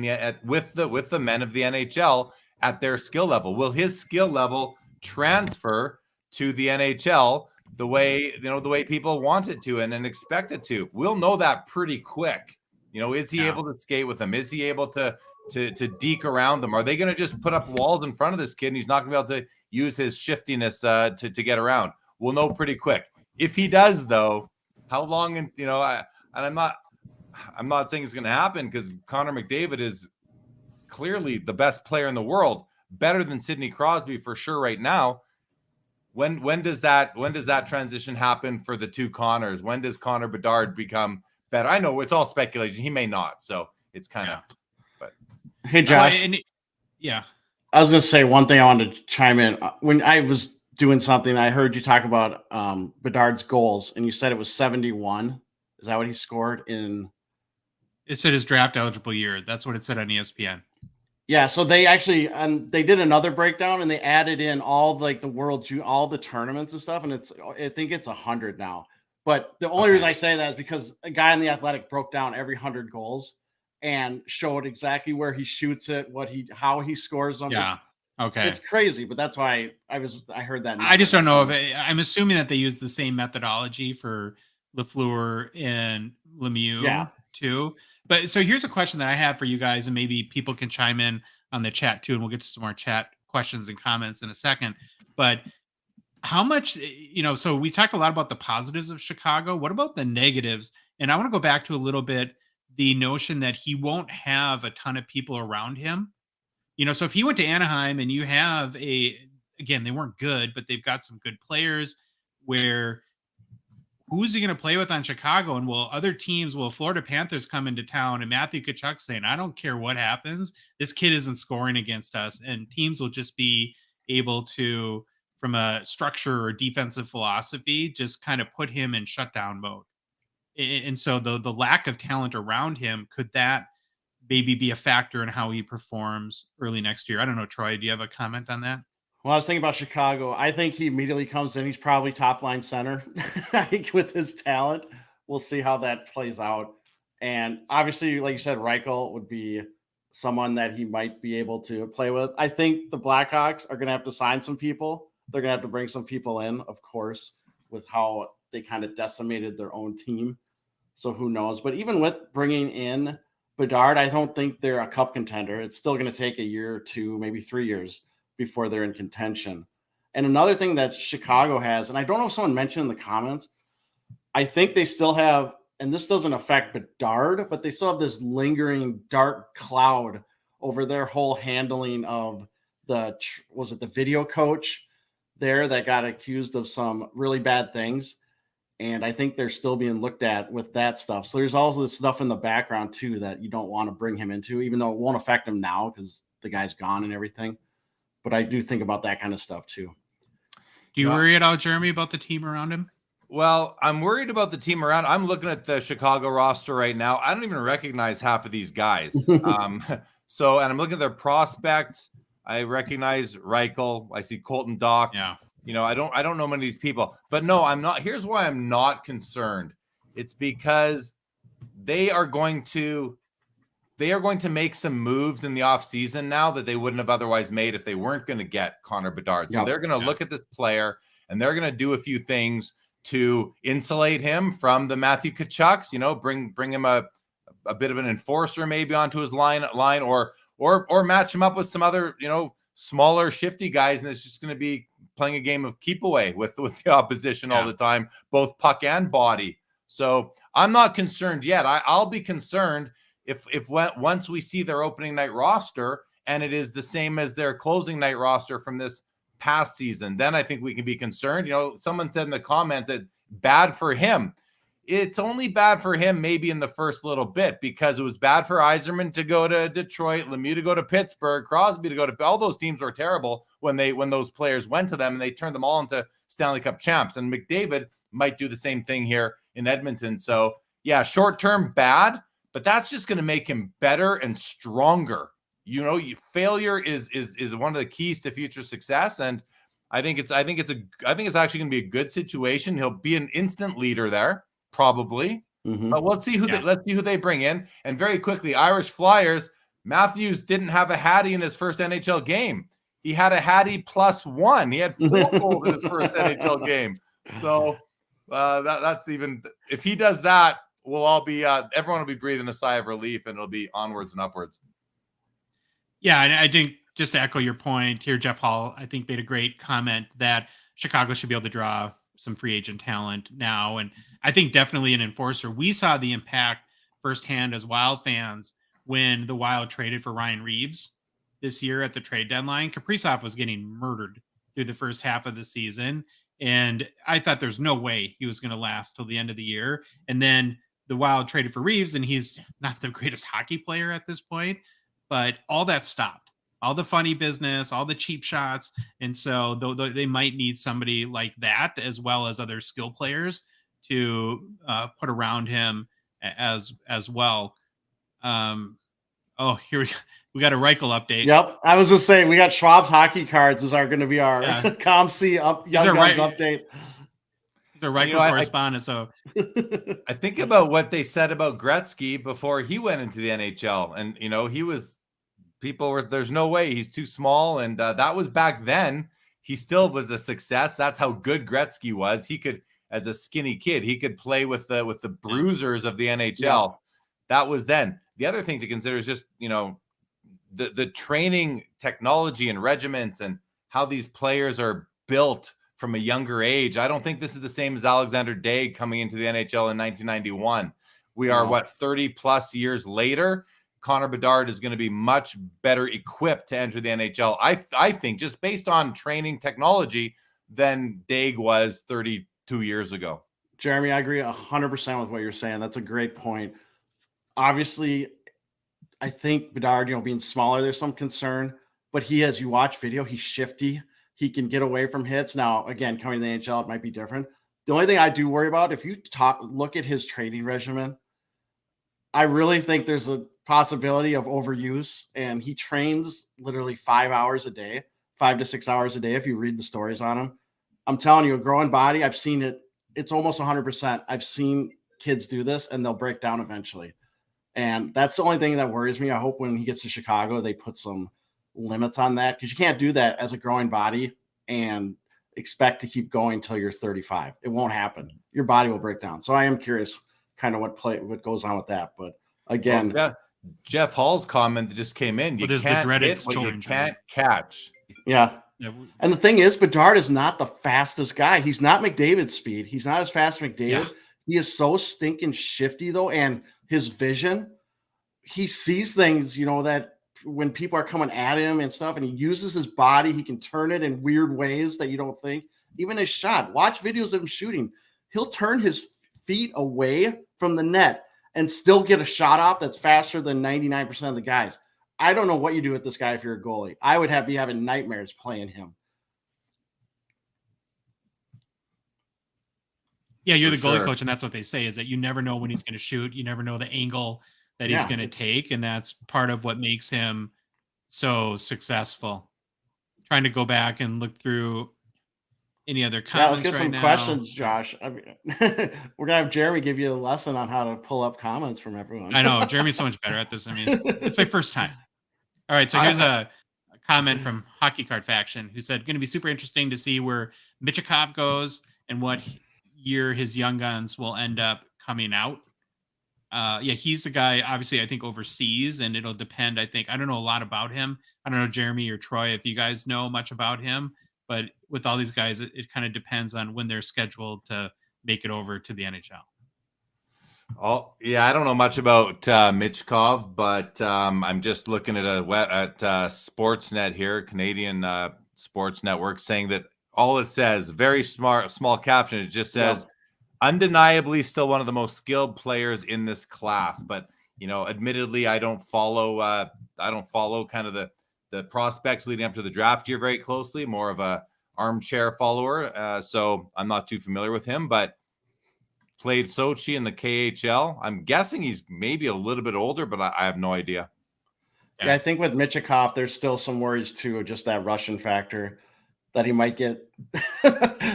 with the men of the NHL at their skill level. Will his skill level transfer to the NHL the way people want it to and expect it to? We'll know that pretty quick. Is he able to skate with them? Is he able to deke around them? Are they going to just put up walls in front of this kid and he's not going to be able to use his shiftiness to get around? We'll know pretty quick. If he does, though, how long? And I'm not saying it's going to happen, because Connor McDavid is clearly the best player in the world, better than Sidney Crosby for sure right now. When does that transition happen for the two Connors? When does Connor Bedard become better? I know it's all speculation. He may not, so it's kind of. But hey, Josh. I was going to say one thing. I wanted to chime in. When I was doing something, I heard you talk about Bedard's goals, and you said it was 71. Is that what he scored in? It said his draft eligible year. That's what it said on ESPN. Yeah, so they actually they did another breakdown, and they added in all all the tournaments and stuff, and I think it's 100 now. But the only reason I say that is because a guy in The Athletic broke down every 100 goals, and showed exactly where he shoots it, how he scores them. Yeah. Okay. It's crazy, but that's why I heard that. I just don't know if I'm assuming that they use the same methodology for Lafleur and Lemieux Yeah. too. But so here's a question that I have for you guys, and maybe people can chime in on the chat too, and we'll get to some more chat questions and comments in a second. But how much, so we talked a lot about the positives of Chicago. What about the negatives? And I want to go back to a little bit the notion that he won't have a ton of people around him. So if he went to Anaheim and you have again, they weren't good, but they've got some good players where who's he going to play with on Chicago? And will Florida Panthers come into town and Matthew Tkachuk saying, I don't care what happens. This kid isn't scoring against us. And teams will just be able to, from a structure or defensive philosophy, just kind of put him in shutdown mode. And so the lack of talent around him, could that maybe be a factor in how he performs early next year? I don't know, Troy, do you have a comment on that? Well, I was thinking about Chicago. I think he immediately comes in. He's probably top line center. I think with his talent, we'll see how that plays out. And obviously, like you said, Reichel would be someone that he might be able to play with. I think the Blackhawks are going to have to sign some people. They're going to have to bring some people in, of course, with how they kind of decimated their own team. So who knows? But even with bringing in Bedard, I don't think they're a cup contender. It's still going to take a year or two, maybe 3 years before they're in contention. And another thing that Chicago has, and I don't know if someone mentioned in the comments, I think they still have, and this doesn't affect Bedard, but they still have this lingering dark cloud over their whole handling of the video coach there that got accused of some really bad things. And I think they're still being looked at with that stuff. So there's also this stuff in the background too that you don't want to bring him into, even though it won't affect him now because the guy's gone and everything. But I do think about that kind of stuff too. Do you worry at all, Jeremy, about the team around him? Well, I'm worried about the team around. I'm looking at the Chicago roster right now. I don't even recognize half of these guys. And I'm looking at their prospects. I recognize Reichel. I see Colton Dock. Yeah. I don't know many of these people, but no, I'm not. Here's why I'm not concerned. It's because they are going to make some moves in the offseason now that they wouldn't have otherwise made if they weren't going to get Connor Bedard. So they're going to look at this player and they're going to do a few things to insulate him from the Matthew Tkachuks, bring him a bit of an enforcer maybe onto his line or match him up with some other, smaller shifty guys. And it's just going to be playing a game of keep away with the opposition all the time, both puck and body. So I'm not concerned yet. I'll be concerned if once we see their opening night roster and it is the same as their closing night roster from this past season, then I think we can be concerned. Someone said in the comments that bad for him. It's only bad for him maybe in the first little bit because it was bad for Yzerman to go to Detroit, Lemieux to go to Pittsburgh, Crosby to go to all those teams were terrible when those players went to them and they turned them all into Stanley Cup champs. And McDavid might do the same thing here in Edmonton. So yeah, short term bad, but that's just going to make him better and stronger. Failure is one of the keys to future success, and I think it's actually going to be a good situation. He'll be an instant leader there. Probably, but let's see who they bring in. And very quickly, Irish Flyers. Matthews didn't have a Hattie in his first NHL game. He had a Hattie +1. He had 4 goals in his first NHL game. So that's even if he does that, we'll all be everyone will be breathing a sigh of relief, and it'll be onwards and upwards. Yeah, and I think just to echo your point here, Jeff Hall, I think made a great comment that Chicago should be able to draw some free agent talent now. And I think definitely an enforcer. We saw the impact firsthand as Wild fans when the Wild traded for Ryan Reeves this year at the trade deadline. Kaprizov was getting murdered through the first half of the season. And I thought there's no way he was going to last till the end of the year. And then the Wild traded for Reeves, and he's not the greatest hockey player at this point, but all that stopped. All the funny business, all the cheap shots. And so they might need somebody like that, as well as other skill players to put around him as well. Here we got a Reichel update. Yep. I was just saying, we got Schwab's hockey cards are going to be our ComC Young Guns update. The right correspondent. So I think about what they said about Gretzky before he went into the NHL, and there's no way, he's too small, and that was back then. He still was a success. That's how good Gretzky was. He could, as a skinny kid, he could play with the bruisers of the NHL. Yeah. That was then. The other thing to consider is just the training technology and regiments and how these players are built from a younger age. I don't think this is the same as Alexander Daigle coming into the NHL in 1991. We are 30 plus years later. Connor Bedard is going to be much better equipped to enter the NHL. I think, just based on training technology, than Daigle was 32 years ago. Jeremy, I agree 100% with what you're saying. That's a great point. Obviously, I think Bedard, being smaller, there's some concern, but as you watch video, he's shifty. He can get away from hits. Now, again, coming to the NHL, it might be different. The only thing I do worry about, if you look at his training regimen, I really think there's a possibility of overuse, and he trains literally 5 hours a day, 5 to 6 hours a day. If you read the stories on him, I'm telling you, a growing body, I've seen it. It's almost 100%. I've seen kids do this and they'll break down eventually. And that's the only thing that worries me. I hope when he gets to Chicago, they put some limits on that, because you can't do that as a growing body and expect to keep going till you're 35. It won't happen. Your body will break down. So I am curious kind of what goes on with that. But again, Jeff Hall's comment that just came in. You can't hit what you can't catch. Yeah. And the thing is, Bedard is not the fastest guy. He's not McDavid's speed. He's not as fast as McDavid. Yeah. He is so stinking shifty, though, and his vision, he sees things, that when people are coming at him and stuff, and he uses his body, he can turn it in weird ways that you don't think. Even his shot, watch videos of him shooting. He'll turn his feet away from the net and still get a shot off that's faster than 99% of the guys. I don't know what you do with this guy if you're a goalie. I would be having nightmares playing him. Yeah, you're the goalie coach, and that's what they say, is that you never know when he's going to shoot. You never know the angle that he's going to take, and that's part of what makes him so successful. Trying to go back and look through any other comments. Let's get some questions, Josh. We're gonna have Jeremy give you a lesson on how to pull up comments from everyone. I know Jeremy's so much better at this. I mean, it's my first time. All right, so here's a comment from Hockey Card Faction, who said, going to be super interesting to see where Michikov goes and what year his young guns will end up coming out. He's a guy, obviously, I think overseas, and it'll depend. I don't know a lot about him. I don't know, Jeremy or Troy, if you guys know much about him, but with all these guys, it kind of depends on when they're scheduled to make it over to the NHL. Oh, yeah, I don't know much about Michkov, but I'm just looking at Sportsnet here, Canadian sports network, saying that all it says, very small caption, it just says, undeniably still one of the most skilled players in this class. But, admittedly, I don't follow kind of the prospects leading up to the draft year very closely, more of a armchair follower. So I'm not too familiar with him, but played Sochi in the KHL. I'm guessing he's maybe a little bit older, but I have no idea. Yeah, I think with Michikov, there's still some worries too, just that Russian factor, that he might get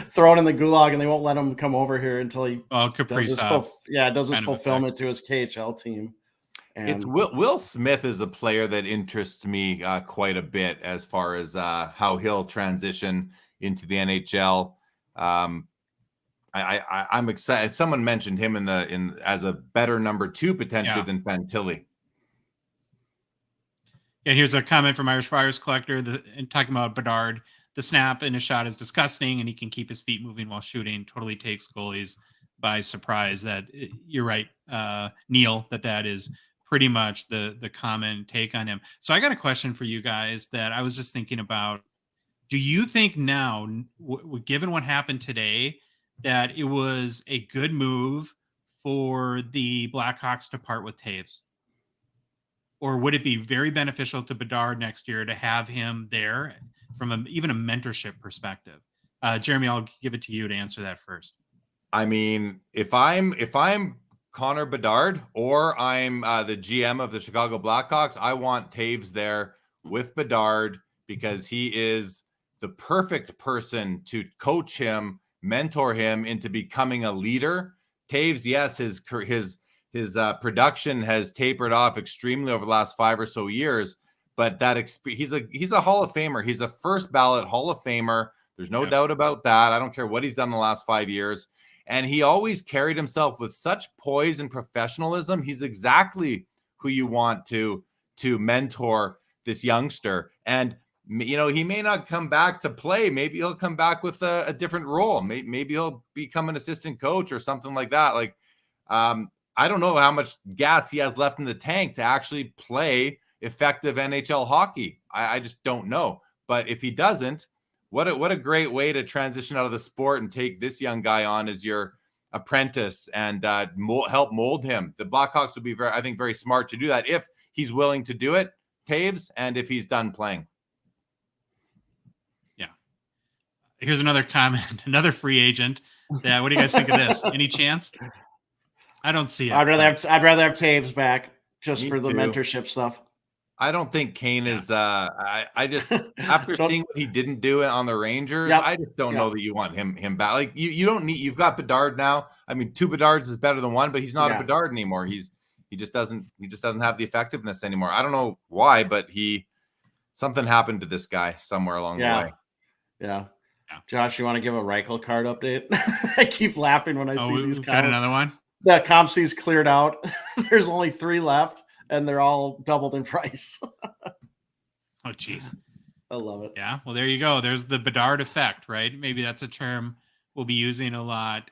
thrown in the gulag and they won't let him come over here until he does his fulfillment to his KHL team. And it's Will Smith is a player that interests me quite a bit as far as how he'll transition into the NHL. I'm excited. Someone mentioned him as a better number 2 potentially than Fantilli. And here's a comment from Irish Fires Collector talking about Bedard. The snap in his shot is disgusting, and he can keep his feet moving while shooting. Totally takes goalies by surprise. That you're right, Neil. That is pretty much the common take on him. So I got a question for you guys that I was just thinking about. Do you think now, given what happened today, that it was a good move for the Blackhawks to part with Taves? Or would it be very beneficial to Bedard next year to have him there from even a mentorship perspective? Jeremy, I'll give it to you to answer that first. I mean, if I'm Connor Bedard or I'm the GM of the Chicago Blackhawks, I want Taves there with Bedard because he is the perfect person to coach him, mentor him into becoming a leader. Taves, yes, his production has tapered off extremely over the last 5 or so years, but he's a Hall of Famer. He's a first ballot Hall of Famer. There's no doubt about that. I don't care what he's done in the last 5 years. And he always carried himself with such poise and professionalism. He's exactly who you want to mentor this youngster. And, you know, he may not come back to play. Maybe he'll come back with a different role. Maybe he'll become an assistant coach or something like that. Like, I don't know how much gas he has left in the tank to actually play effective NHL hockey. I just don't know. But if he doesn't, what a great way to transition out of the sport and take this young guy on as your apprentice and help mold him. The Blackhawks would be very smart to do that if he's willing to do it, Taves, and if he's done playing. Yeah. Here's another comment, another free agent. Yeah, what do you guys think of this? Any chance? I don't see it. I'd rather have Taves back just for the too. Mentorship stuff. I don't think Kane is. I just after seeing what he didn't do on the Rangers, I just don't know that you want him back. Like you don't need. You've got Bedard now. I mean, 2 Bedards is better than 1, but he's not a Bedard anymore. He just doesn't have the effectiveness anymore. I don't know why, but something happened to this guy somewhere along the way. Yeah. Josh, you want to give a Reichel card update? I keep laughing when I see these cards. Got another one. The ComC's cleared out. There's only 3 left, and they're all doubled in price. Oh, geez. I love it. Yeah, well, there you go. There's the Bedard effect, right? Maybe that's a term we'll be using a lot.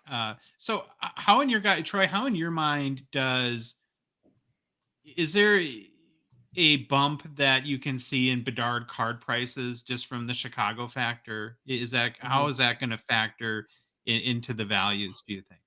So how in your mind is there a bump that you can see in Bedard card prices just from the Chicago factor? How is that going to factor into the values, do you think?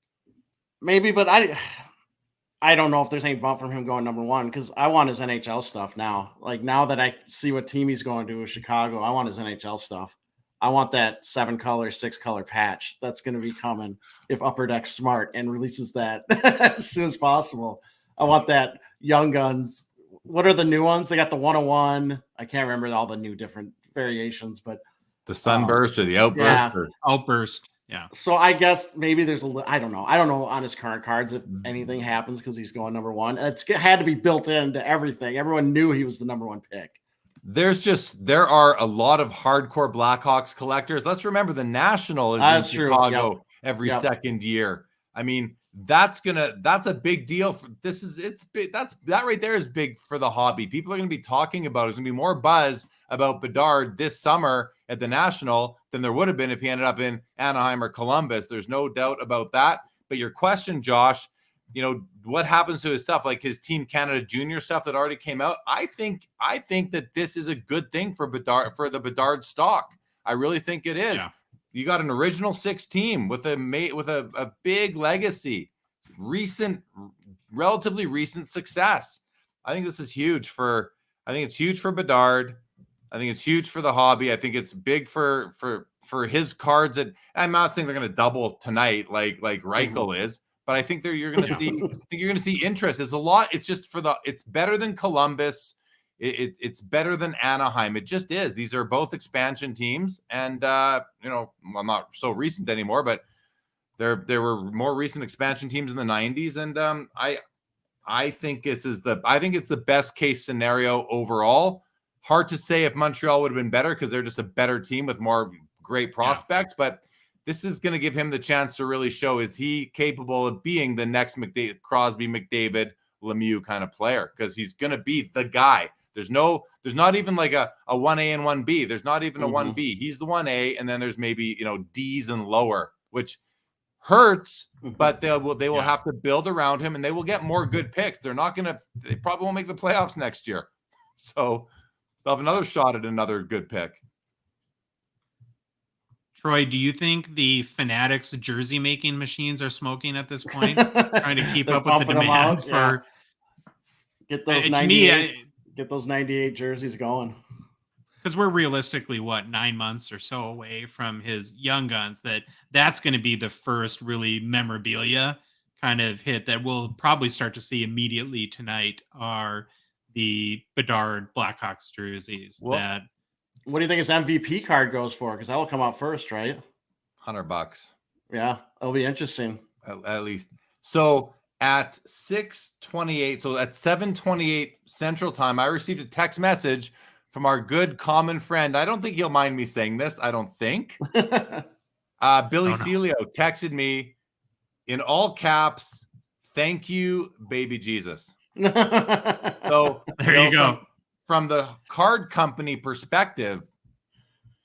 Maybe, but I don't know if there's any bump from him going number 1 because I want his NHL stuff now. Like now that I see what team he's going to with Chicago, I want his NHL stuff. I want that 7-color, 6-color patch that's going to be coming if Upper Deck's smart and releases that as soon as possible. I want that Young Guns. What are the new ones? They got the 101. I can't remember all the new different variations, but the Sunburst or the Outburst. Outburst. Yeah. So I guess maybe there's I don't know on his current cards if anything happens because he's going number 1. It's had to be built into everything. Everyone knew he was the number 1 pick. There are a lot of hardcore Blackhawks collectors. Let's remember the National is in Chicago every second year. I mean, that's a big deal. It's big. That right there is big for the hobby. People are going to be talking about it. There's going to be more buzz about Bedard this summer at the National than there would have been if he ended up in Anaheim or Columbus. There's no doubt about that. But your question, Josh, you know, what happens to his stuff, like his Team Canada Junior stuff that already came out? I think that this is a good thing for Bedard, for the Bedard stock. I really think it is. Yeah. You got an original 6 team with a big legacy, relatively recent success. I think this is huge for Bedard. I think it's huge for the hobby. I think it's big for his cards. I'm not saying they're going to double tonight like Reichel is, but I think you're going to see interest. It's a lot. It's just it's better than Columbus. It's better than Anaheim. It just is. These are both expansion teams, and not so recent anymore, but there were more recent expansion teams in the 90s, and I think it's the best case scenario overall. Hard to say if Montreal would have been better because they're just a better team with more great prospects, but this is going to give him the chance to really show, is he capable of being the next Crosby, McDavid, Lemieux kind of player? Because he's going to be the guy. There's not even like a 1A and 1B. There's not even a 1B. He's the 1A, and then there's maybe, D's and lower, which hurts, but they will have to build around him, and they will get more good picks. They probably won't make the playoffs next year. So they'll have another shot at another good pick. Troy, do you think the Fanatics jersey making machines are smoking at this point, trying to keep up with the demand for get those 98? Get those 98 jerseys going. Because we're realistically 9 months or so away from his Young Guns. That's going to be the first really memorabilia kind of hit that we'll probably start to see immediately tonight. Are the Bedard Blackhawks jerseys? What do you think his MVP card goes for? Because that will come out first, right? $100. Yeah, it'll be interesting. At least. So at 6:28, so at 7:28 Central Time, I received a text message from our good common friend. I don't think he'll mind me saying this. I don't think. Billy Celio texted me in all caps, "Thank you, baby Jesus." So There you go. From the card company perspective,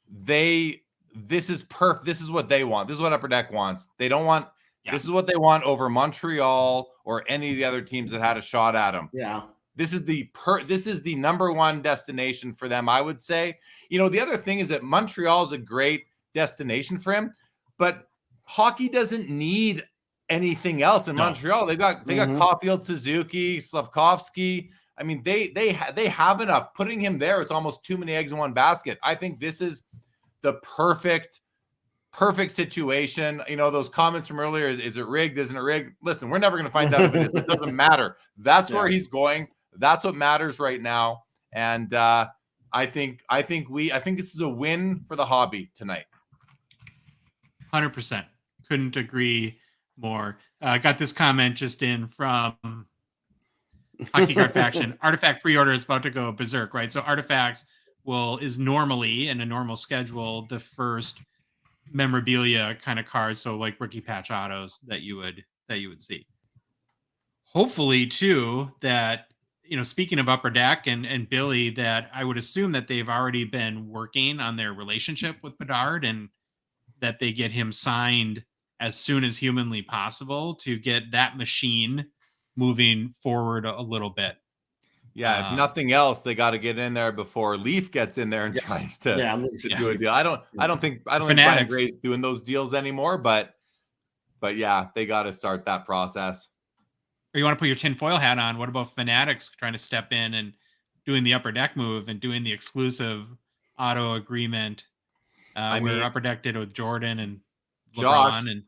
this is perfect. This is what they want. This is what Upper Deck wants. They don't want. Yeah. This is what they want over Montreal or any of the other teams that had a shot at them. Yeah. This is the number one destination for them, I would say. The other thing is that Montreal is a great destination for him, but hockey doesn't need anything else in Montreal. They got Caulfield, Suzuki, Slavkovsky. I mean, they have enough. Putting him there, it's almost too many eggs in one basket. I think this is the perfect situation. Those comments from earlier, is it rigged? Isn't it rigged? Listen, we're never going to find out if it is. It doesn't matter. That's where he's going. That's what matters right now. And I think this is a win for the hobby tonight. 100%. Couldn't agree more. Got this comment just in from Hockey Card Faction. Artifact pre-order is about to go berserk, right? So Artifact is normally in a normal schedule the first memorabilia kind of cards, so like rookie patch autos that you would see. Hopefully too, that speaking of Upper Deck and Billy, that I would assume that they've already been working on their relationship with Bedard and that they get him signed as soon as humanly possible to get that machine moving forward a little bit. Yeah, if nothing else, they got to get in there before Leaf gets in there and tries to do a deal. I don't think Brian Gray's doing those deals anymore, but yeah, they got to start that process. Or you want to put your tinfoil hat on? What about Fanatics trying to step in and doing the Upper Deck move and doing the exclusive auto agreement? Where Upper Deck did it with Jordan and Josh. LeBron and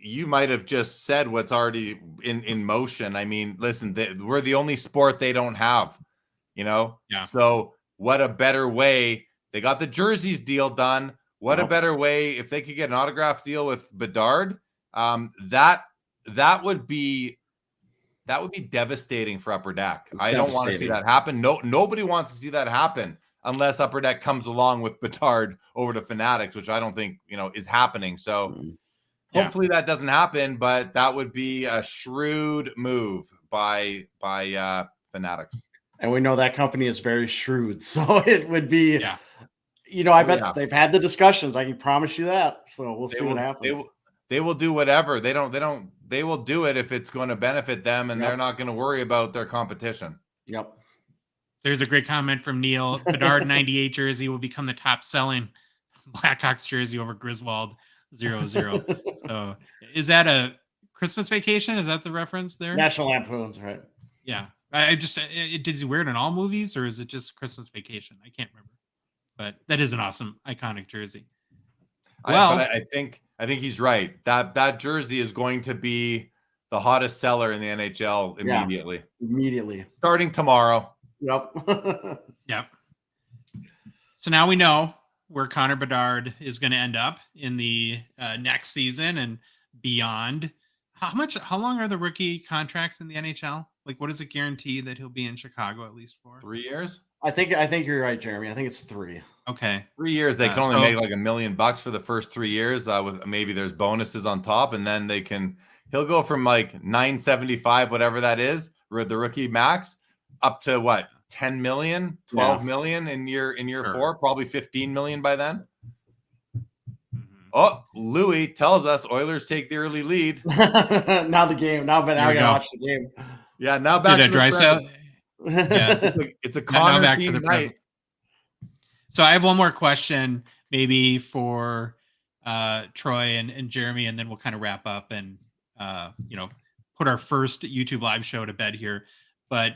you might have just said what's already in motion. I mean, listen, we're the only sport they don't have, Yeah. So what a better way. They got the jerseys deal done. What a better way if they could get an autograph deal with Bedard. That would be devastating for Upper Deck. I don't want to see that happen. Nobody wants to see that happen unless Upper Deck comes along with Bedard over to Fanatics, which I don't think is happening. So. Hopefully that doesn't happen, but that would be a shrewd move by Fanatics. And we know that company is very shrewd, so it would be. I bet they've had the discussions. I can promise you that. So we'll see what happens. They will do whatever. They will do it if it's going to benefit them, and they're not going to worry about their competition. Yep. There's a great comment from Neil. Bedard 98 jersey will become the top selling Blackhawks jersey over Griswold 0-0. So is that a Christmas Vacation? Is that the reference there? National Lampoons, right? Yeah. Did he wear it in all movies or is it just Christmas Vacation? I can't remember. But that is an awesome, iconic jersey. Well, I think he's right. That jersey is going to be the hottest seller in the NHL immediately. Yeah, immediately. Starting tomorrow. Yep. Yep. So now we know where Connor Bedard is going to end up in the next season and beyond. How long are the rookie contracts in the NHL? Like, what is it guarantee that he'll be in Chicago at least for? 3 years? I think you're right, Jeremy. I think it's 3. Okay. 3 years. They can only make like $1 million for the first 3 years. With maybe there's bonuses on top, and then he'll go from like $975, whatever that is, the rookie max, up to what? 10 million, 12 million in year 4, probably 15 million by then. Oh, Louis tells us Oilers take the early lead. Now the game. Now I gotta watch the game. Yeah, now back to the Drysdale. Yeah, it's a Connor back to the night. So I have one more question, maybe for Troy and Jeremy, and then we'll kind of wrap up and put our first YouTube live show to bed here. But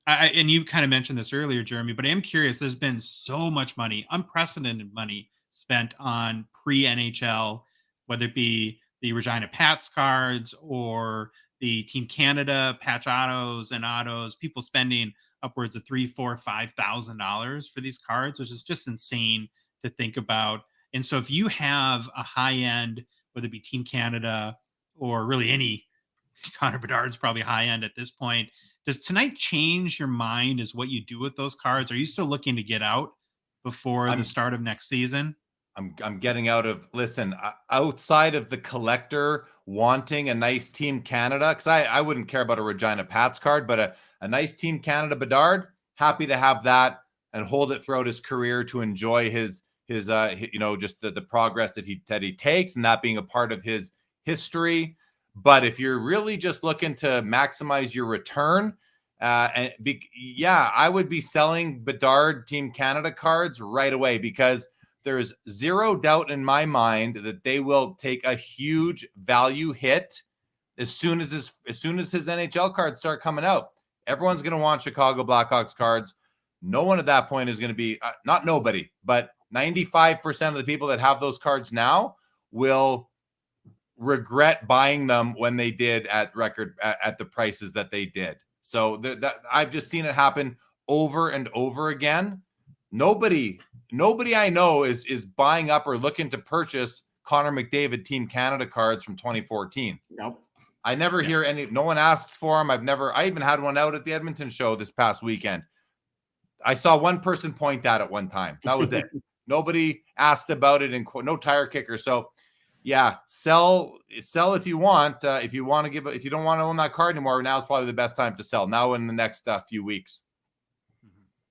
and you kind of mentioned this earlier, Jeremy, but I am curious. There's been so much money, unprecedented money spent on pre-NHL, whether it be the Regina Pats cards or the Team Canada patch autos and autos, people spending upwards of $3,000, $4,000, $5,000 for these cards, which is just insane to think about. And so if you have a high end, whether it be Team Canada or really any, Connor Bedard's probably high end at this point. Does tonight change your mind as what you do with those cards? Are you still looking to get out before the I'm start of next season? I'm getting out of, listen, outside of the collector wanting a nice Team Canada, because I wouldn't care about a Regina Pats card, but a nice Team Canada Bedard, happy to have that and hold it throughout his career to enjoy his just the progress that he takes, and that being a part of his history. But if you're really just looking to maximize your return, I would be selling Bedard Team Canada cards right away, because there's zero doubt in my mind that they will take a huge value hit as soon as his NHL cards start coming out. Everyone's going to want Chicago Blackhawks cards. No one at that point is going to be not nobody, but 95% of the people that have those cards now will regret buying them when they did at the prices that they did. So that I've just seen it happen over and over again. Nobody I know is buying up or looking to purchase Connor McDavid Team Canada cards from 2014. Nope. I never hear any. No one asks for them. I even had one out at the Edmonton show this past weekend. I saw one person point that at one time. That was it. Nobody asked about it, and no tire kicker. So yeah, sell if you want. If you don't want to own that card anymore, now is probably the best time to sell. Now in the next few weeks.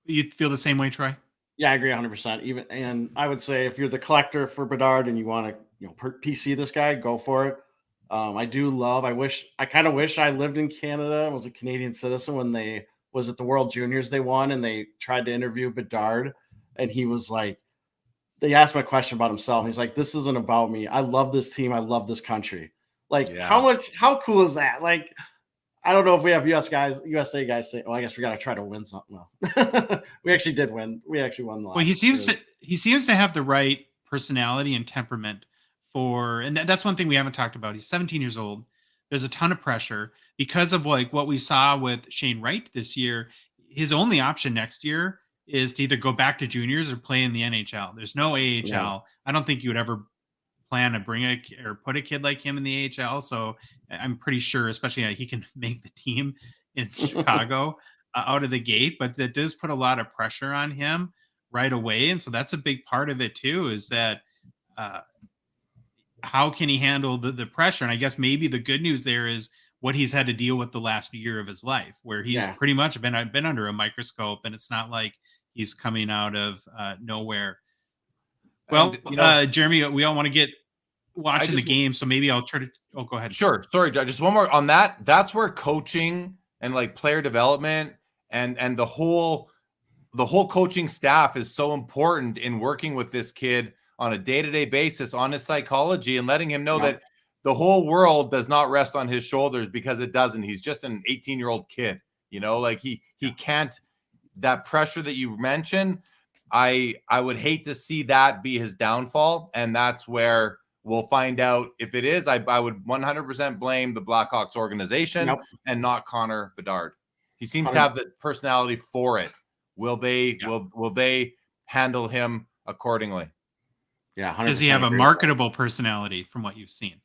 You feel the same way, Troy? Yeah, I agree 100%. And I would say if you're the collector for Bedard and you want to, PC this guy, go for it. I kind of wish I lived in Canada and was a Canadian citizen when they was at the World Juniors they won, and they tried to interview Bedard, and he was like, they asked him a question about himself. He's like, "This isn't about me. I love this team. I love this country." Like, how cool is that? Like, I don't know if we have USA guys say, "Oh, I guess we got to try to win something." Well, we actually did win. We actually won the last. Well, he seems to have the right personality and temperament and that's one thing we haven't talked about. He's 17 years old. There's a ton of pressure because of like what we saw with Shane Wright this year. His only option next year is to either go back to juniors or play in the NHL. There's no AHL. Yeah. I don't think you would ever plan to bring or put a kid like him in the AHL. So I'm pretty sure, especially he can make the team in Chicago out of the gate, but that does put a lot of pressure on him right away. And so that's a big part of it too, is that how can he handle the pressure? And I guess maybe the good news there is what he's had to deal with the last year of his life, where he's pretty much been under a microscope, and it's not like he's coming out of nowhere. Well, Jeremy, we all want to get watching the game, so maybe I'll try to. Oh, go ahead. Sure. Sorry, just one more on that. That's where coaching and like player development and the whole coaching staff is so important in working with this kid on a day-to-day basis on his psychology and letting him know that the whole world does not rest on his shoulders, because it doesn't. He's just an 18-year-old kid, like he can't, that pressure that you mentioned. I would hate to see that be his downfall. And that's where we'll find out if it is. I would 100% blame the Blackhawks organization and not Connor Bedard. He seems to have the personality for it. Will they handle him accordingly? Yeah. 100% Does he have a marketable personality from what you've seen?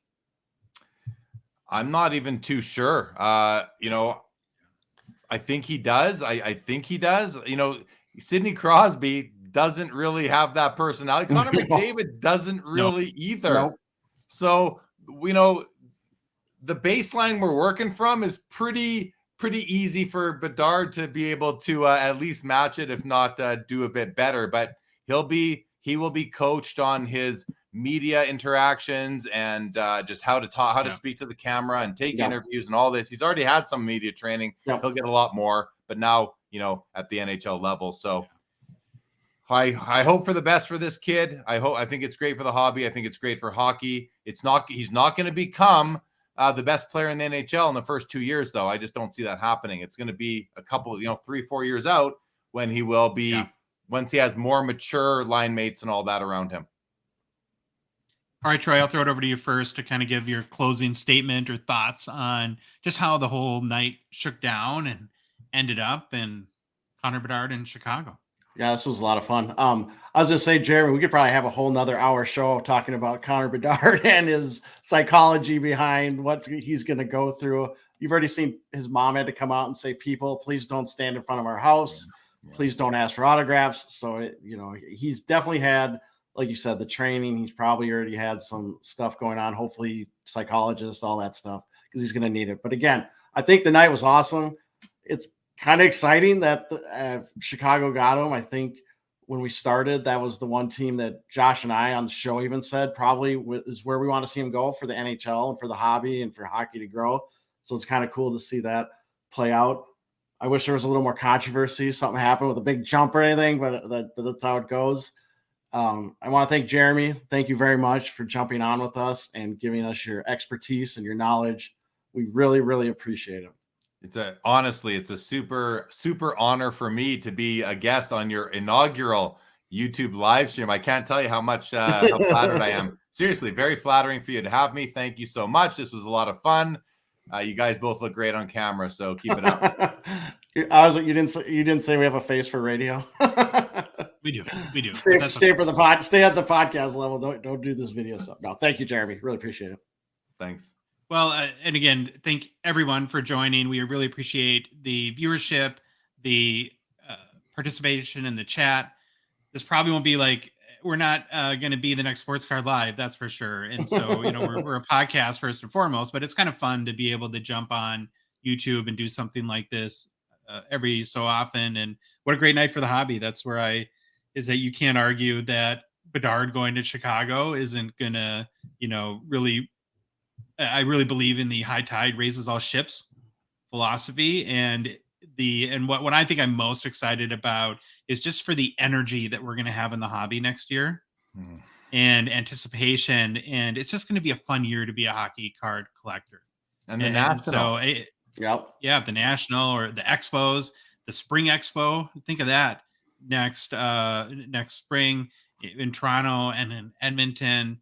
I'm not even too sure. I think he does. I think he does. Sidney Crosby doesn't really have that personality. Connor McDavid doesn't really either. Nope. So, the baseline we're working from is pretty easy for Bedard to be able to at least match it, if not do a bit better. But he will be coached on his media interactions and just how to talk, how to speak to the camera and take interviews and all this. He's already had some media training. He'll get a lot more, but now, at the NHL level. So I hope for the best for this kid. I think it's great for the hobby. I think it's great for hockey. He's not going to become the best player in the NHL in the first 2 years, though. I just don't see that happening. It's going to be a couple, 3-4 years out when he will be, once he has more mature line mates and all that around him. All right, Troy, I'll throw it over to you first to kind of give your closing statement or thoughts on just how the whole night shook down and ended up in Connor Bedard in Chicago. Yeah, this was a lot of fun. I was gonna say, Jeremy, we could probably have a whole nother hour show talking about Connor Bedard and his psychology behind what he's gonna go through. You've already seen his mom had to come out and say, "People, please don't stand in front of our house. Yeah. Please don't ask for autographs." So, he's definitely had, like you said, the training. He's probably already had some stuff going on. Hopefully, psychologists, all that stuff, because he's gonna need it. But again, I think the night was awesome. It's kind of exciting that Chicago got him. I think when we started, that was the one team that Josh and I on the show even said probably is where we want to see him go for the NHL and for the hobby and for hockey to grow. So it's kind of cool to see that play out. I wish there was a little more controversy, something happened with a big jump or anything, but that's how it goes. I want to thank Jeremy. Thank you very much for jumping on with us and giving us your expertise and your knowledge. We really, really appreciate it. Honestly, it's a super honor for me to be a guest on your inaugural YouTube live stream. I can't tell you how much how flattered I am. Seriously, very flattering for you to have me. Thank you so much. This was a lot of fun. You guys both look great on camera, so keep it up. You didn't say we have a face for radio. We do. Stay at the podcast level. Don't do this video stuff. No, thank you, Jeremy. Really appreciate it. Thanks. Well, and again, thank everyone for joining. We really appreciate the viewership, the participation in the chat. This probably won't be like, we're not going to be the next Sports Card Live, that's for sure. And so, we're a podcast first and foremost, but it's kind of fun to be able to jump on YouTube and do something like this every so often. And what a great night for the hobby. That's where is that you can't argue that Bedard going to Chicago isn't going to, really. I really believe in the high tide raises all ships philosophy, and what I think I'm most excited about is just for the energy that we're going to have in the hobby next year and anticipation. And it's just going to be a fun year to be a hockey card collector. And the national. So the national or the expos, the spring expo. Think of that next spring in Toronto and in Edmonton.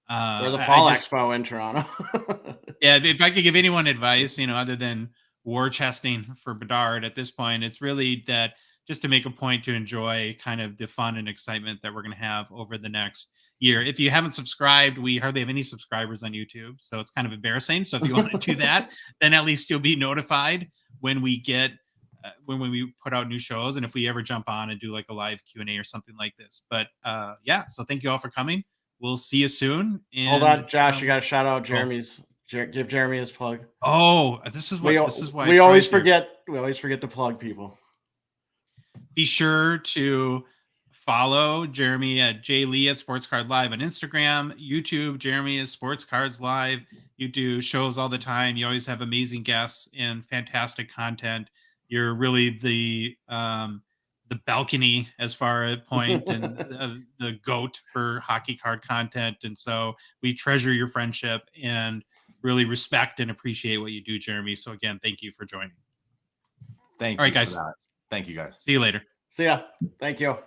Or the fall expo in Toronto. Yeah, if I could give anyone advice, other than war chesting for Bedard at this point, it's really that just to make a point to enjoy kind of the fun and excitement that we're going to have over the next year. If you haven't subscribed, we hardly have any subscribers on YouTube, so it's kind of embarrassing. So if you want to do that, then at least you'll be notified when we get when we put out new shows, and if we ever jump on and do like a live Q&A or something like this. But so thank you all for coming. We'll see you soon. And, hold on, Josh, you got to shout out Jeremy's. Give Jeremy his plug. Oh, this is why we always forget. We always forget to plug people. Be sure to follow Jeremy at JLee at Sports Card Live on Instagram, YouTube. Jeremy is Sports Cards Live. You do shows all the time. You always have amazing guests and fantastic content. You're really the balcony as far as point and the GOAT for hockey card content. And so we treasure your friendship and really respect and appreciate what you do, Jeremy. So again, thank you for joining. Thank you. All right, guys. Thank you, guys. See you later. See ya. Thank you.